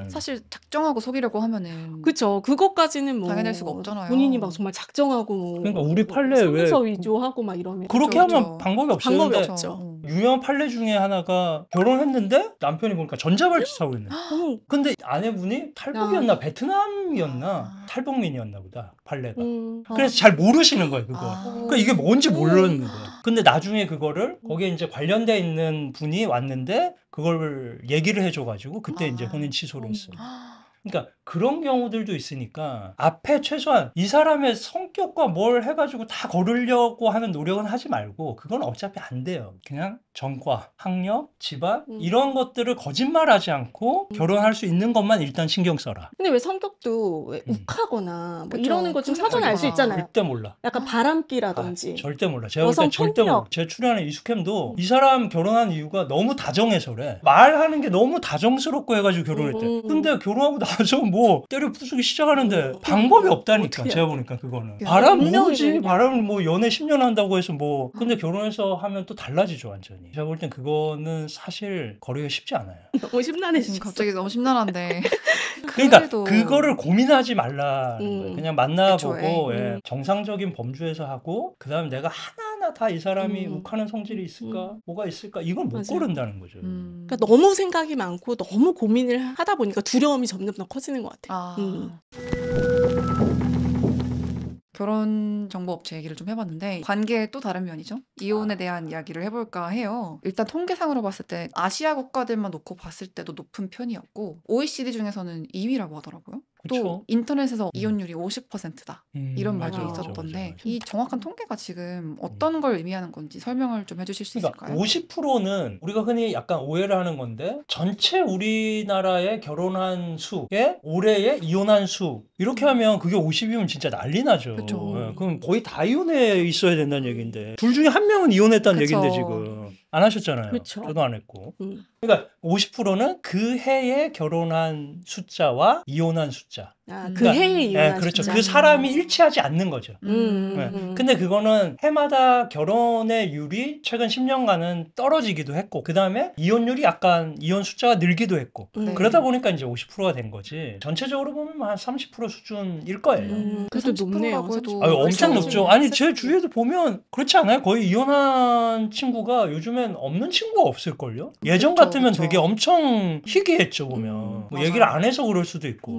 예. 사실 작정하고 속이려고 하면은 그쵸. 그것까지는 뭐 당해낼 수가 없잖아요. 본인이 막 정말 작정하고 뭐 그러니까 우리 판례에 왜 성서 위조하고 막 이러면 그렇게 그렇죠, 하면 그렇죠. 방법이 없어요. 방법이 근데 없죠. 유명한 판례 중에 하나가 결혼했는데 남편이 보니까 전자발찌 사고 있네. 근데 아내분이 탈북이었나 베트남이었나 탈북민이었나 보다 판례가. 그래서 잘 모르시는 거예요 그거. 그러니까 이게 뭔지 모르는 거예요. 근데 나중에 그거를 거기에 이제 관련돼 있는 분이 왔는데 그걸 얘기를 해줘가지고 그때 이제 혼인 취소를 했어요. 그러니까 그런 경우들도 있으니까 앞에 최소한 이 사람의 성격과 뭘 해가지고 다 거르려고 하는 노력은 하지 말고 그건 어차피 안 돼요. 그냥 전과, 학력, 집안 이런 것들을 거짓말하지 않고 결혼할 수 있는 것만 일단 신경 써라. 근데 왜 성격도 왜 욱하거나 뭐 그쵸. 이러는 거 좀 성격 사전에 알 수 알잖아. 있잖아요. 절대 몰라. 약간 아, 바람기라든지. 절대 몰라. 제가 볼 땐 여성 절대 몰라. 폭력. 제 출연한 이수캠도 이 사람 결혼한 이유가 너무 다정해서래. 말하는 게 너무 다정스럽고 해가지고 결혼했대. 근데 결혼하고 나서 뭐 때려 부수기 시작하는데 방법이 없다니까. 어떻게 제가 보니까 그거는. 야, 바람 운명이죠, 모으지. 그냥. 바람을 뭐 연애 10년 한다고 해서 뭐. 근데 결혼해서 하면 또 달라지죠 완전히. 제가 볼 땐 그거는 사실 거리가 쉽지 않아요. 너무 심란해 지금 지금 갑자기 너무 심란한데 그러니까 그래도 그거를 고민하지 말라는 거예요. 그냥 만나보고 애초에. 예, 정상적인 범주에서 하고 그다음에 내가 하나하나 얼마나 다 이 사람이 음. 욱하는 성질이 있을까, 뭐가 있을까, 이걸 못 맞아요. 고른다는 거죠. 그러니까 너무 생각이 많고 너무 고민을 하다 보니까 두려움이 점점 더 커지는 것 같아요. 아. 결혼 정보 업체 얘기를 좀 해봤는데 관계의 또 다른 면이죠. 이혼에 대한 이야기를 해볼까 해요. 일단 통계상으로 봤을 때 아시아 국가들만 놓고 봤을 때도 높은 편이었고 OECD 중에서는 2위라고 하더라고요. 또 그쵸. 인터넷에서 이혼율이 50%다. 이런 말도 맞아, 있었던데 맞아. 이 정확한 통계가 지금 어떤 걸 의미하는 건지 설명을 좀 해주실 수 그러니까 있을까요? 50%는 우리가 흔히 약간 오해를 하는 건데 전체 우리나라의 결혼한 수에 올해의 이혼한 수 이렇게 하면 그게 50이면 진짜 난리 나죠. 그쵸. 예, 그럼 거의 다 이혼해 있어야 된다는 얘기인데 둘 중에 한 명은 이혼했다는 그쵸. 얘기인데 지금 안 하셨잖아요. 그쵸. 저도 안 했고. 음. 그러니까 50%는 그 해에 결혼한 숫자와 이혼한 숫자. 아, 음. 그 그러니까, 해에 예, 이혼한 그렇죠. 숫자. 그 사람이 일치하지 않는 거죠. 예. 근데 그거는 해마다 결혼의 율이 최근 10년간은 떨어지기도 했고, 그 다음에 이혼율이 약간 이혼 숫자가 늘기도 했고, 음. 그러다 보니까 이제 50%가 된 거지. 전체적으로 보면 한 30% 수준일 거예요. 그래도 높네요. 30%라고 해도 아유, 엄청 벌써 높죠. 아니, 제 세상에. 주위에도 보면 그렇지 않아요? 거의 이혼한 친구가 요즘엔 없는 친구가 없을걸요? 예전 그쵸, 같으면 그쵸. 되게 엄청 희귀했죠, 보면. 뭐 맞아요. 얘기를 안 해서 그럴 수도 있고.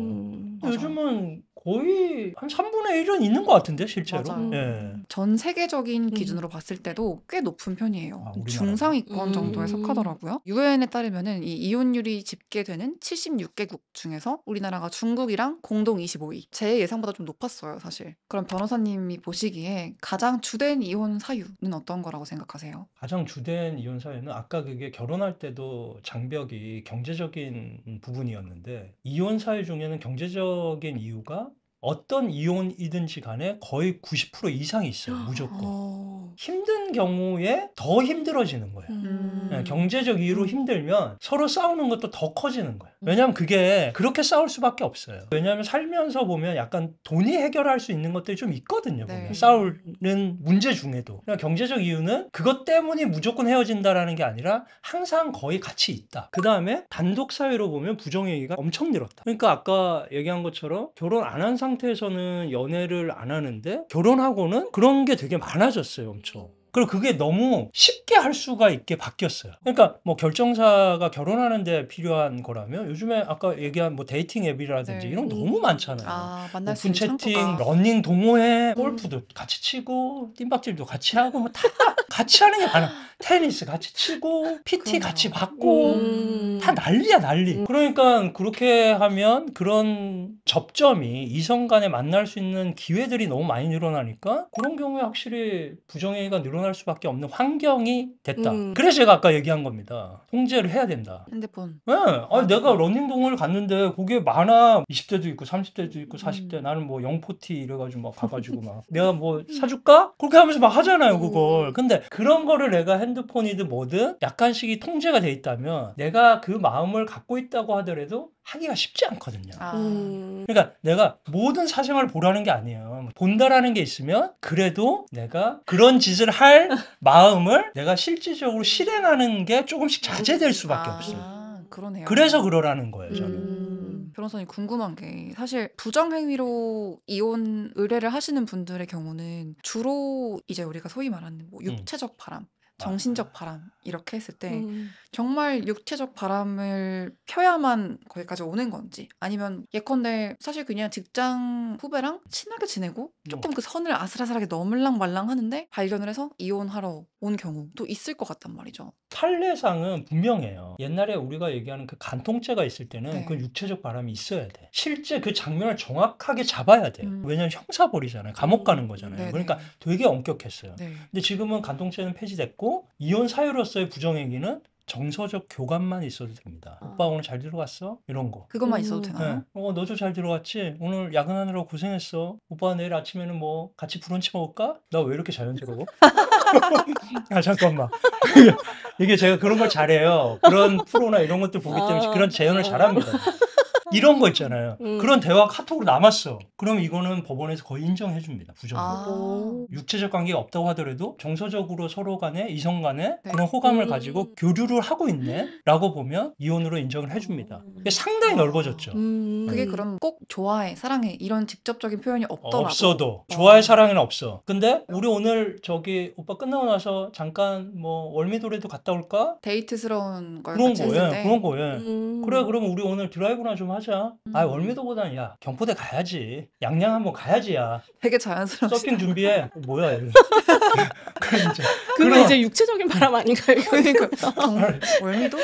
맞아요. 요즘은 거의 한 3분의 1은 있는 것 같은데, 실제로. 맞아요. 예. 전 세계적인 기준으로 봤을 때도 꽤 높은 편이에요. 아, 우리나라가? 중상위권 정도에 속하더라고요. 유엔에 따르면은 이 이혼율이 집계되는 76개국 중에서 우리나라가 중국이랑 공동 25위. 제 예상보다 좀 높았어요, 사실. 그럼 변호사님이 보시기에 가장 주된 이혼 사유는 어떤 거라고 생각하세요? 가장 주된 이혼 사유는 아까 그게 결혼할 때도 장벽이 경제적인 부분이었는데 이혼 사유 중에는 경제적인 이유가 어떤 이혼이든지 간에 거의 90% 이상이 있어요. 무조건. 힘든 경우에 더 힘들어지는 거예요. 예, 경제적 이유로 힘들면 서로 싸우는 것도 더 커지는 거예요. 왜냐하면 그게 그렇게 싸울 수밖에 없어요. 왜냐하면 살면서 보면 약간 돈이 해결할 수 있는 것들이 좀 있거든요. 네. 보면 싸우는 문제 중에도. 그러니까 경제적 이유는 그것 때문에 무조건 헤어진다라는 게 아니라 항상 거의 같이 있다. 그 다음에 단독 사유로 보면 부정행위가 엄청 늘었다. 그러니까 아까 얘기한 것처럼 결혼 안 한 상태에서는 연애를 안 하는데 결혼하고는 그런 게 되게 많아졌어요. 엄청. 그리고 그게 너무 쉽게 할 수가 있게 바뀌었어요. 그러니까 뭐 결정사가 결혼하는데 필요한 거라면 요즘에 아까 얘기한 뭐 데이팅 앱이라든지 네. 이런 거 너무 많잖아요. 아, 만날 수 오픈 있는 채팅, 창구가. 러닝 동호회, 골프도 같이 치고 뜀박질도 같이 하고 뭐 다 같이 하는 게 많아. 테니스 같이 치고 PT 그럼요. 같이 받고 다 난리야 난리. 그러니까 그렇게 하면 그런 접점이 이성 간에 만날 수 있는 기회들이 너무 많이 늘어나니까 그런 경우에 확실히 부정행위가 늘어날 수밖에 없는 환경이 됐다. 그래서 제가 아까 얘기한 겁니다. 통제를 해야 된다. 핸드폰. 네. 아니, 내가 러닝 동호회를 갔는데 거기에 많아 20대도 있고 30대도 있고 40대 나는 뭐 영포티 이래가지고 막 가가지고 막 내가 뭐 사줄까? 그렇게 하면서 막 하잖아요 그걸. 근데 그런 거를 내가 핸드폰이든 뭐든 약간씩이 통제가 돼 있다면 내가 그 마음을 갖고 있다고 하더라도 하기가 쉽지 않거든요. 그러니까 내가 모든 사생활을 보라는 게 아니에요. 본다라는 게 있으면 그래도 내가 그런 짓을 할 마음을 내가 실질적으로 실행하는 게 조금씩 자제될 수밖에 없어요. 그러네요. 그래서 그러라는 거예요, 저는. 변호사님 궁금한 게 사실 부정행위로 이혼 의뢰를 하시는 분들의 경우는 주로 이제 우리가 소위 말하는 뭐 육체적 바람, 정신적 바람 이렇게 했을 때 정말 육체적 바람을 펴야만 거기까지 오는 건지 아니면 예컨대 사실 그냥 직장 후배랑 친하게 지내고 조금 그 선을 아슬아슬하게 넘을랑 말랑 하는데 발견을 해서 이혼하러 온 경우도 있을 것 같단 말이죠. 판례상은 분명해요. 옛날에 우리가 얘기하는 그 간통죄가 있을 때는 네. 그 육체적 바람이 있어야 돼. 실제 그 장면을 정확하게 잡아야 돼요. 왜냐면 형사벌이잖아요. 감옥 가는 거잖아요. 네네. 그러니까 되게 엄격했어요. 네. 근데 지금은 간통죄는 폐지됐고 이혼 사유로서의 부정행위는 정서적 교감만 있어도 됩니다. 오빠 오늘 잘 들어갔어? 이런 거. 그것만 있어도 되나요? 네. 너도 잘 들어갔지? 오늘 야근하느라고 고생했어. 오빠 내일 아침에는 뭐 같이 브런치 먹을까? 나 왜 이렇게 자연스러워? 아 잠깐만. 이게 제가 그런 걸 잘해요. 그런 프로나 이런 것들 보기 때문에 그런 재연을 잘합니다. 이런 거 있잖아요. 그런 대화가 카톡으로 남았어. 그럼 이거는 법원에서 거의 인정해 줍니다. 부정을. 오. 육체적 관계가 없다고 하더라도 정서적으로 서로 간에 이성 간에 네. 그런 호감을 가지고 교류를 하고 있네 라고 보면 이혼으로 인정을 해줍니다. 이게 상당히 넓어졌죠. 그게 그럼 꼭 좋아해, 사랑해 이런 직접적인 표현이 없더라도 없어도 좋아할 사랑에는 없어. 근데 우리 오늘 저기 오빠 끝나고 나서 잠깐 뭐 월미도래도 갔다 올까? 데이트스러운 걸 그런 같이 했을 거예요. 때 그런 거예요. 그래 그러면 우리 오늘 드라이브나 좀 하자. 아 월미도보다는 야 경포대 가야지. 양양 한번 가야지 야. 되게 자연스러운 서핑 준비해. 뭐야 이거. 그래 이제 그러면 이제 육체적인 바람 아닌가요? 그러니까 월미도?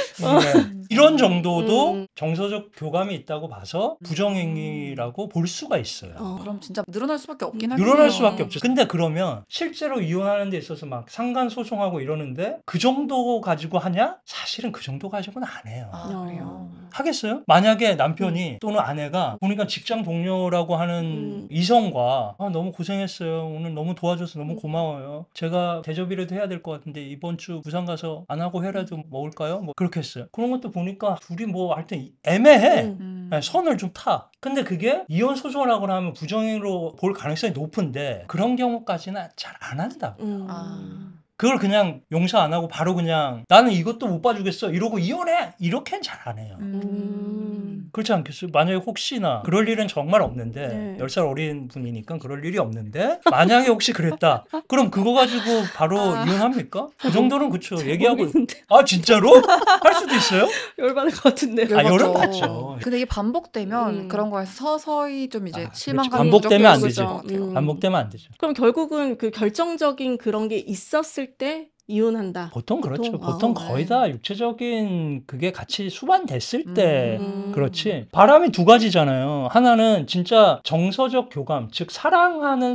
이런 정도도 음. 정서적 교감이 있다고 봐서 부정행위라고 볼 수가 있어요. 그럼 진짜 늘어날 수밖에 없긴 하겠네요. 늘어날 수밖에 없죠. 근데 그러면 실제로 이혼하는 데 있어서 막 상간 소송하고 이러는데 그 정도 가지고 하냐? 사실은 그 정도 가지고는 안 해요. 아, 그래요? 하겠어요? 만약에 남편이 또는 아내가 보니까 직장 동료라고 하는 이성과 아, 너무 고생했어요. 오늘 너무 도와줘서 너무 고마워요. 제가 대접이라도 해야 될 것 같은데 이번 주 부산 가서 안 하고 회라도 먹을까요? 뭐 그렇게 했어요. 그런 것도 보니까 둘이 뭐 하여튼 애매해. 네, 선을 좀 타. 근데 그게 이혼 소송을 하거나 하면 부정행위로 볼 가능성이 높은데 그런 경우까지는 잘 안 한다고. 그걸 그냥 용서 안 하고 바로 그냥 나는 이것도 못 봐주겠어 이러고 이혼해 이렇게는 잘 안 해요. 그렇지 않겠어요? 만약에 혹시나 그럴 일은 정말 없는데 네. 10살 어린 분이니까 그럴 일이 없는데 만약에 혹시 그랬다 그럼 그거 가지고 바로 이혼합니까? 그 정도는 그쵸 얘기하고 모르겠는데. 아 진짜로? 할 수도 있어요? 열받을 것 같은데. 아, 열받죠. 근데 이게 반복되면 그런 거에서 서서히 좀 이제 아, 실망감이 그렇지. 반복되면 안 누적될 되죠. 것 같아요. 반복되면 안 되죠. 그럼 결국은 그 결정적인 그런 게 있었을 때 이혼한다. 보통 그렇죠. 보통, 보통 네. 거의 다 육체적인 그게 같이 수반됐을 때 음. 그렇지. 바람이 두 가지잖아요. 하나는 진짜 정서적 교감, 즉 사랑하는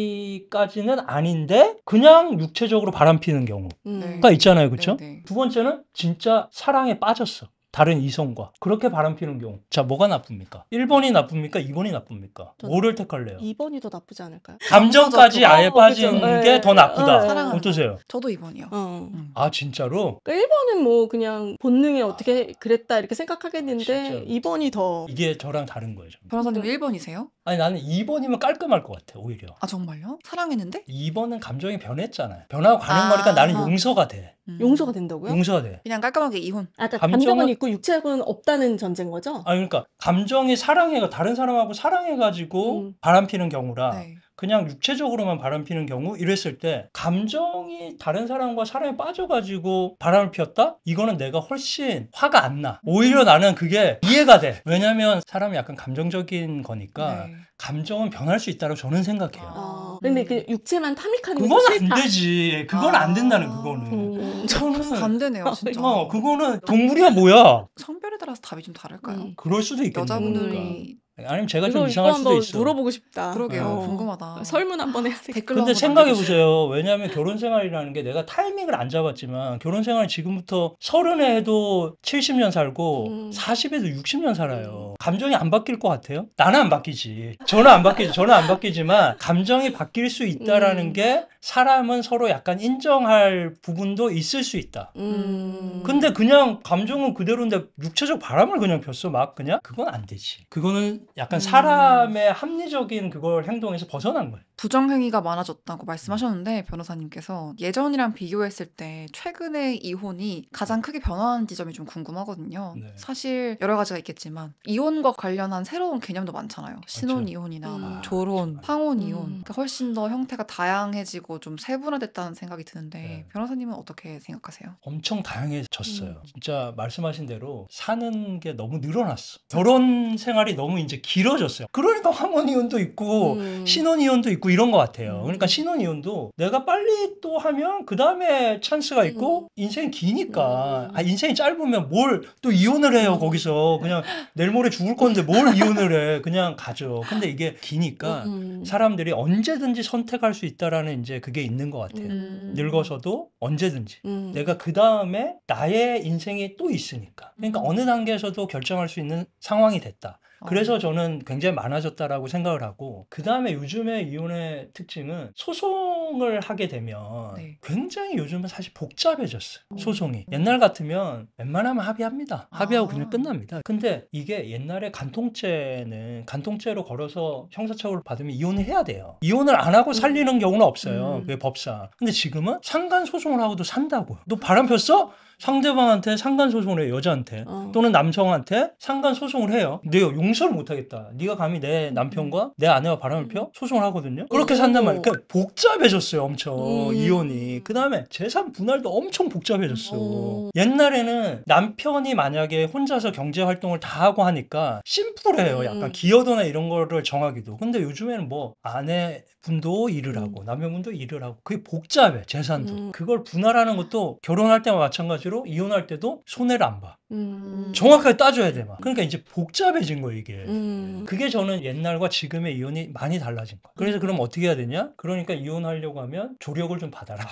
사이까지는 아닌데 그냥 육체적으로 바람 피는 경우가 네. 있잖아요. 그렇죠? 네, 네. 두 번째는 진짜 사랑에 빠졌어. 다른 이성과 그렇게 바람 피는 경우. 자, 뭐가 나쁩니까? 1번이 나쁩니까? 2번이 나쁩니까? 저는 뭐를 택할래요? 2번이 더 나쁘지 않을까요? 감정까지 아예 빠진 그죠. 게 더 나쁘다. 사랑하는 어떠세요? 저도 2번이요. 아, 진짜로? 그러니까 1번은 뭐 그냥 본능에 어떻게 그랬다 이렇게 생각하겠는데 진짜로. 2번이 더 이게 저랑 다른 거예요. 저는. 변호사님 1번이세요? 아니 나는 2번이면 깔끔할 것 같아 오히려. 아 정말요? 사랑했는데? 2번은 감정이 변했잖아요. 변하고 가는 아. 거니까 나는 용서가 돼. 용서가 된다고요? 용서가 돼. 그냥 깔끔하게 이혼. 아, 그러니까 감정은- 감정은 있고 육체는 없다는 전제인 거죠? 아 그러니까 감정이 사랑해가 다른 사람하고 사랑해가지고 바람피는 경우라 네. 그냥 육체적으로만 바람피는 경우 이랬을 때 감정이 다른 사람과 사랑에 빠져가지고 바람을 피웠다? 이거는 내가 훨씬 화가 안 나. 오히려 나는 그게 이해가 돼. 왜냐면 사람이 약간 감정적인 거니까 네. 감정은 변할 수 있다고 저는 생각해요. 근데 그 육체만 탐닉하는 게 그건 안 싫다. 되지. 그건 안 된다는 그거는. 그거는 반대네요 진짜. 그거는 동물이야 뭐야? 성별에 따라서 답이 좀 다를까요? 그럴 수도 있겠네. 여자분들이 아니면 제가 좀 이거 이상할 수도 한번 있어. 물어보고 싶다. 그러게요. 궁금하다. 설문 한번 해야 되겠다. 댓글로 근데 한번 생각해 남겨주세요. 보세요. 왜냐하면 결혼 생활이라는 게 내가 타이밍을 안 잡았지만 결혼 생활 지금부터 30에 해도 70년 살고 40에도 60년 살아요. 감정이 안 바뀔 것 같아요? 나는 안 바뀌지. 저는 안 바뀌지. 저는 안 바뀌지만 감정이 바뀔 수 있다라는 게 사람은 서로 약간 인정할 부분도 있을 수 있다. 근데 그냥 감정은 그대로인데 육체적 바람을 그냥 폈어 막 그냥 그건 안 되지. 그거는 약간 사람의 합리적인 그걸 행동에서 벗어난 거예요. 부정행위가 많아졌다고 말씀하셨는데 변호사님께서 예전이랑 비교했을 때 최근의 이혼이 가장 크게 변화한 지점이 좀 궁금하거든요. 네. 사실 여러 가지가 있겠지만 이혼과 관련한 새로운 개념도 많잖아요. 신혼 이혼이나 졸혼, 황혼 이혼. 그러니까 훨씬 더 형태가 다양해지고 좀 세분화됐다는 생각이 드는데 네. 변호사님은 어떻게 생각하세요? 엄청 다양해졌어요. 진짜 말씀하신 대로 사는 게 너무 늘어났어. 결혼 생활이 너무 이제 길어졌어요. 그러니까 황혼 이혼도 있고 신혼 이혼도 있고 이런 것 같아요. 그러니까 신혼 이혼도 내가 빨리 또 하면 그 다음에 찬스가 있고 인생이 기니까 인생이 짧으면 뭘 또 이혼을 해요. 거기서 그냥 내일 모레 죽을 건데 뭘 이혼을 해. 그냥 가죠. 근데 이게 기니까 사람들이 언제든지 선택할 수 있다라는 이제 그게 있는 것 같아요. 늙어서도 언제든지 내가 그 다음에 나의 인생이 또 있으니까. 그러니까 어느 단계에서도 결정할 수 있는 상황이 됐다. 그래서 저는 굉장히 많아졌다라고 생각을 하고, 그 다음에 요즘에 이혼의 특징은 소송을 하게 되면 네. 굉장히 요즘은 사실 복잡해졌어요. 어. 소송이. 옛날 같으면 웬만하면 합의합니다. 합의하고 아. 그냥 끝납니다. 근데 이게 옛날에 간통죄는 간통죄로 걸어서 형사처벌을 받으면 이혼을 해야 돼요. 이혼을 안 하고 살리는 경우는 없어요. 그게 법상. 근데 지금은 상간 소송을 하고도 산다고요. 너 바람 폈어? 상대방한테 상간 소송을 해요. 여자한테 또는 남성한테 상간 소송을 해요. 내가 용서를 못하겠다. 네가 감히 내 남편과 내 아내와 바람을 펴? 소송을 하거든요. 그렇게 산단 말이에요. 그러니까 복잡해졌어요. 엄청 이혼이. 그 다음에 재산 분할도 엄청 복잡해졌어. 옛날에는 남편이 만약에 혼자서 경제활동을 다 하고 하니까 심플해요. 약간 기여도나 이런 거를 정하기도. 근데 요즘에는 뭐 아내분도 일을 하고 남편분도 일을 하고 그게 복잡해. 재산도. 그걸 분할하는 것도 결혼할 때와 마찬가지로 이혼할 때도 손해를 안 봐. 정확하게 따져야 돼. 막. 그러니까 이제 복잡해진 거예요, 이게. 그게 저는 옛날과 지금의 이혼이 많이 달라진 거예요. 그래서 그럼 어떻게 해야 되냐? 그러니까 이혼하려고 하면 조력을 좀 받아라.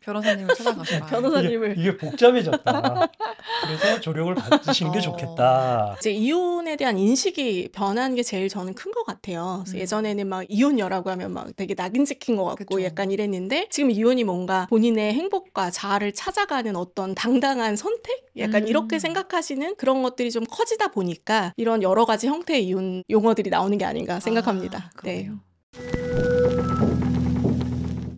변호사님을 찾아가셔라. 변호사님을. 이게 복잡해졌다. 그래서 조력을 받으시는 게 좋겠다. 이제 이혼에 대한 인식이 변한 게 제일 저는 큰 것 같아요. 그래서 예전에는 막 이혼녀라고 하면 막 되게 낙인 찍힌 것 같고 그쵸. 약간 이랬는데 지금 이혼이 뭔가 본인의 행복과 자아를 찾아가는 어떤 당당한 선택? 약간 이렇게 생각하시는 그런 것들이 좀 커지다 보니까 이런 여러 가지 형태의 이혼 용어들이 나오는 게 아닌가 생각합니다. 그러네요.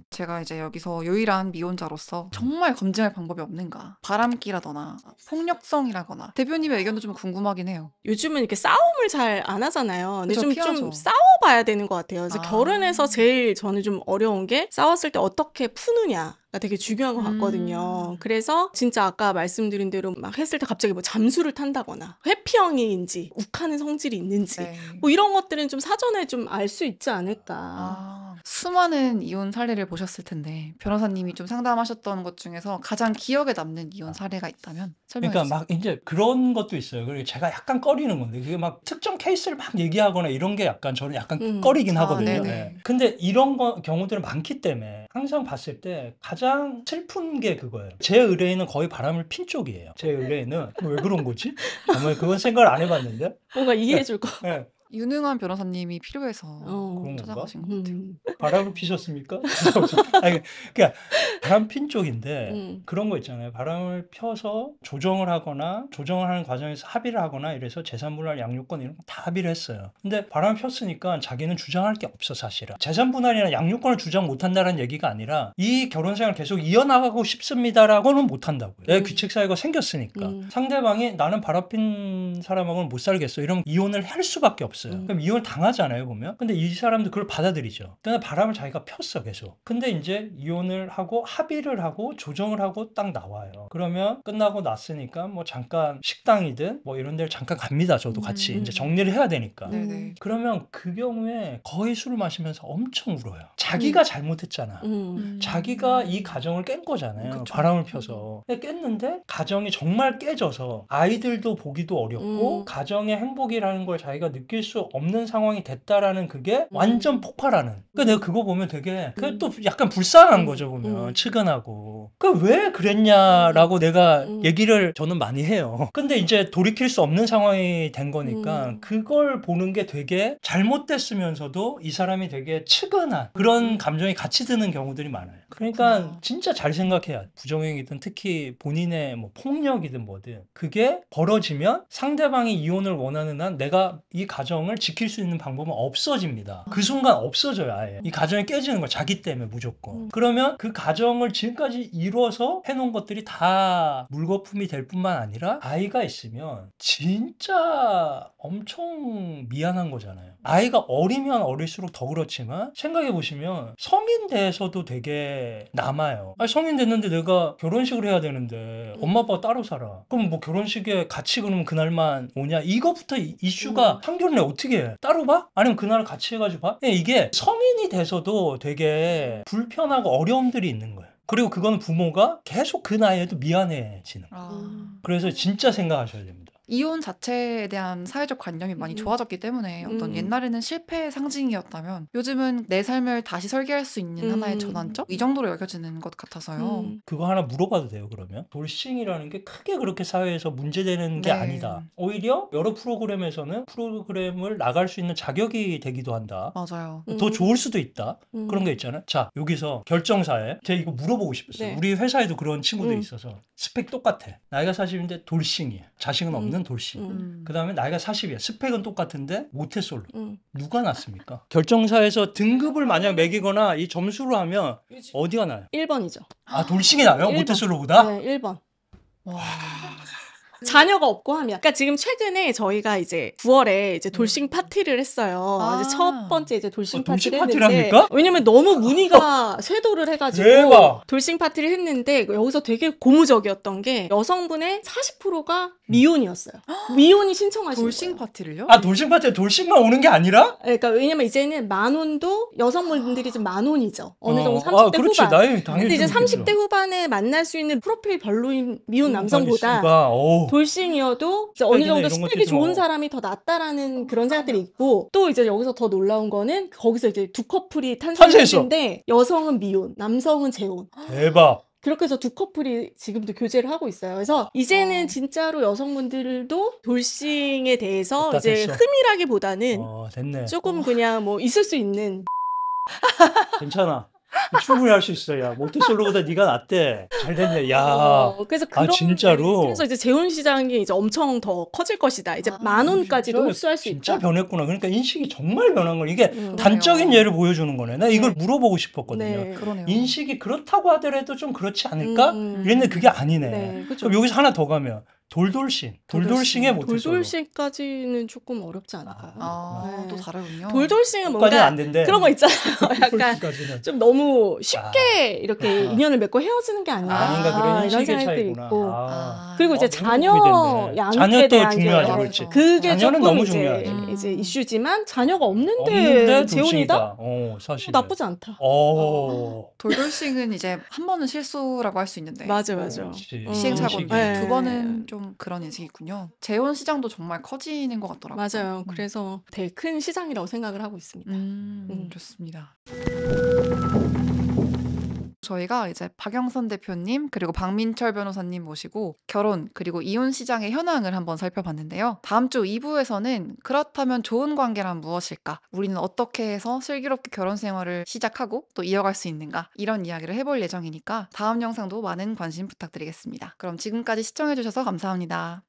제가 이제 여기서 유일한 미혼자로서 정말 검증할 방법이 없는가. 바람기라거나 폭력성이라거나 대표님의 의견도 좀 궁금하긴 해요. 요즘은 이렇게 싸움을 잘 안 하잖아요. 근데 그쵸, 좀 피하죠. 싸워봐야 되는 것 같아요. 그래서 아. 결혼해서 제일 저는 좀 어려운 게 싸웠을 때 어떻게 푸느냐. 가 되게 중요한 것 같거든요. 그래서 진짜 아까 말씀드린 대로 막 했을 때 갑자기 뭐 잠수를 탄다거나 회피형인지 욱하는 성질이 있는지 네. 뭐 이런 것들은 좀 사전에 좀 알 수 있지 않을까. 수많은 이혼 사례를 보셨을 텐데 변호사님이 좀 상담하셨던 것 중에서 가장 기억에 남는 이혼 사례가 있다면 설명해 그러니까 주세요. 막 이제 그런 것도 있어요. 그리고 제가 약간 꺼리는 건데 그게 막 특정 케이스를 막 얘기하거나 이런 게 약간 저는 약간 꺼리긴 하거든요. 네네. 네. 근데 이런 경우들은 많기 때문에 항상 봤을 때 가장 슬픈 게 그거예요. 제 의뢰인은 거의 바람을 핀 쪽이에요. 제 의뢰인은 왜 그런 거지? 아마 그건 생각을 안 해봤는데. 뭔가 이해해줄 거. 네. 유능한 변호사님이 필요해서 그런 건가? 찾아가신 것 같아요. 바람을 피셨습니까? 아니, 그러니까 바람 핀 쪽인데 그런 거 있잖아요. 바람을 펴서 조정을 하거나 조정을 하는 과정에서 합의를 하거나 이래서 재산분할 양육권 이런 거 다 합의를 했어요. 근데 바람을 폈으니까 자기는 주장할 게 없어 사실은. 재산분할이나 양육권을 주장 못한다는 얘기가 아니라 이 결혼생활 계속 이어나가고 싶습니다라고는 못한다고요. 내 규칙사유가 생겼으니까. 상대방이 나는 바람 핀 사람하고는 못 살겠어 이러면 이혼을 할 수밖에 없어요. 그럼 이혼을 당하잖아요 보면. 근데 이 사람도 그걸 받아들이죠. 근데 바람을 자기가 폈어 계속. 근데 이제 이혼을 하고 합의를 하고 조정을 하고 딱 나와요. 그러면 끝나고 났으니까 뭐 잠깐 식당이든 뭐 이런 데를 잠깐 갑니다. 저도 같이 이제 정리를 해야 되니까. 네네. 그러면 그 경우에 거의 술을 마시면서 엄청 울어요. 자기가 잘못했잖아. 자기가 이 가정을 깬 거잖아요. 그쵸. 바람을 펴서. 근데 깼는데 가정이 정말 깨져서 아이들도 보기도 어렵고 가정의 행복이라는 걸 자기가 느낄 수 없는 상황이 됐다라는 그게 완전 폭발하는. 그러니까 내가 그거 보면 되게 그게 또 약간 불쌍한 거죠 보면. 측은하고. 그 왜 그랬냐라고 내가 얘기를 저는 많이 해요. 근데 이제 돌이킬 수 없는 상황이 된 거니까 그걸 보는 게 되게 잘못됐으면서도 이 사람이 되게 측은한 그런 감정이 같이 드는 경우들이 많아요. 그러니까 진짜 잘 생각해야 돼. 부정행위든 특히 본인의 뭐 폭력이든 뭐든 그게 벌어지면 상대방이 이혼을 원하는 한 내가 이 가정을 지킬 수 있는 방법은 없어집니다. 그 순간 없어져요 아예. 이 가정이 깨지는 거야 자기 때문에 무조건. 그러면 그 가정을 지금까지 이루어서 해놓은 것들이 다 물거품이 될 뿐만 아니라 아이가 있으면 진짜 엄청 미안한 거잖아요. 아이가 어리면 어릴수록 더 그렇지만 생각해보시면 성인 돼서도 되게 남아요. 아니, 성인 됐는데 내가 결혼식을 해야 되는데 엄마 아빠가 따로 살아. 그럼 뭐 결혼식에 같이 그러면 그날만 오냐? 이거부터 이슈가 상견례 어떻게 해? 따로 봐? 아니면 그날 같이 해가지고 봐? 이게 성인이 돼서도 되게 불편하고 어려움들이 있는 거예요. 그리고 그건 부모가 계속 그 나이에도 미안해지는 거예요. 그래서 진짜 생각하셔야 됩니다. 이혼 자체에 대한 사회적 관념이 많이 좋아졌기 때문에 어떤 옛날에는 실패의 상징이었다면 요즘은 내 삶을 다시 설계할 수 있는 하나의 전환점? 이 정도로 여겨지는 것 같아서요. 그거 하나 물어봐도 돼요, 그러면? 돌싱이라는 게 크게 그렇게 사회에서 문제되는 게 네. 아니다. 오히려 여러 프로그램에서는 프로그램을 나갈 수 있는 자격이 되기도 한다. 맞아요. 더 좋을 수도 있다. 그런 게 있잖아요. 자, 여기서 결정사에 제가 이거 물어보고 싶었어요. 네. 우리 회사에도 그런 친구들이 있어서 스펙 똑같아. 나이가 40인데 돌싱이야. 자식은 없는 돌싱. 그 다음에 나이가 40이야. 스펙은 똑같은데 모태솔로. 누가 낫습니까? 결정사에서 등급을 만약 매기거나 이 점수로 하면 어디가 나요? 1번이죠. 아, 돌싱이 나요? 1번. 모태솔로보다? 네, 1번. 와. 자녀가 없고 하면. 그러니까 지금 최근에 저희가 이제 9월에 이제 돌싱 파티를 했어요. 아. 이제 첫 번째 이제 돌싱 돌싱 파티를 파티를 했는데 합니까? 왜냐면 너무 문의가 쇄도를 해가지고 대박. 돌싱 파티를 했는데 여기서 되게 고무적이었던 게 여성분의 40%가 미혼이었어요. 미혼이 신청하신 돌싱 거예요. 파티를요? 아, 돌싱 파티에 돌싱만 오는 게 아니라? 그러니까 왜냐면 이제는 만혼도 여성분들이 좀 만혼이죠. 어느 정도 30대 아, 그렇지. 후반. 나이 당연히 근데 이제 좀 있겠죠. 30대 후반에 만날 수 있는 프로필 별로인 미혼 남성보다 있으니까, 어우. 돌싱이어도 이제 어느 스펙이나 정도 이런 스펙이 것들이 좋은 뭐. 사람이 더 낫다라는 그런 생각들이 있고 또 이제 여기서 더 놀라운 거는 거기서 이제 두 커플이 탄생했는데 여성은 미혼, 남성은 재혼. 대박. 그렇게 해서 두 커플이 지금도 교제를 하고 있어요. 그래서 이제는 진짜로 여성분들도 돌싱에 대해서 됐다, 이제 됐어. 흠이라기보다는 됐네. 조금 그냥 뭐 있을 수 있는 괜찮아. 충분히 할 수 있어. 야, 모태솔로보다 네가 낫대. 잘 됐네. 야. 그래서 아, 진짜로? 그래서 이제 재혼 시장이 이제 엄청 더 커질 것이다. 이제 아, 만원까지도 진짜- 흡수할 수 진짜 있다. 변했구나. 그러니까 인식이 정말 변한 거. 이게 그러네요. 단적인 예를 보여주는 거네. 나 이걸 물어보고 싶었거든요. 네. 그러네요. 인식이 그렇다고 하더라도 좀 그렇지 않을까? 이랬는데 그게 아니네. 네, 그죠. 그럼 여기서 하나 더 가면 돌돌싱. 돌돌싱의 모태솔로. 돌돌싱까지는 조금 어렵지 않을까요? 아, 네. 또 다르군요. 돌돌싱은 까지는 뭔가 안 된대. 그런 거 있잖아요. 약간 돌돌싱까지는. 좀 너무 쉽게 이렇게 그렇구나. 인연을 맺고 헤어지는 게 아닌가. 아닌가 그런 이런 인식의 생각들이 차이구나. 있고. 아. 그리고 이제 너무 자녀 도움이 됐네. 양육에 자녀도 대한 중요하지, 게 그렇지. 그게 자녀는 조금 너무 이제, 중요하지. 이제 이슈지만 자녀가 없는데 없는데 재혼이다? 돌싱이다. 사실. 나쁘지 않다. 돌돌싱은 이제 한 번은 실수라고 할 수 있는데 맞아. 그렇지. 시행착오인데 네. 두 번은 좀 그런 인식이 있군요. 재혼 시장도 정말 커지는 것 같더라고요. 맞아요. 그래서 되게 큰 시장이라고 생각을 하고 있습니다. 좋습니다. 저희가 이제 박영선 대표님 그리고 박민철 변호사님 모시고 결혼 그리고 이혼 시장의 현황을 한번 살펴봤는데요. 다음 주 2부에서는 그렇다면 좋은 관계란 무엇일까? 우리는 어떻게 해서 슬기롭게 결혼 생활을 시작하고 또 이어갈 수 있는가? 이런 이야기를 해볼 예정이니까 다음 영상도 많은 관심 부탁드리겠습니다. 그럼 지금까지 시청해주셔서 감사합니다.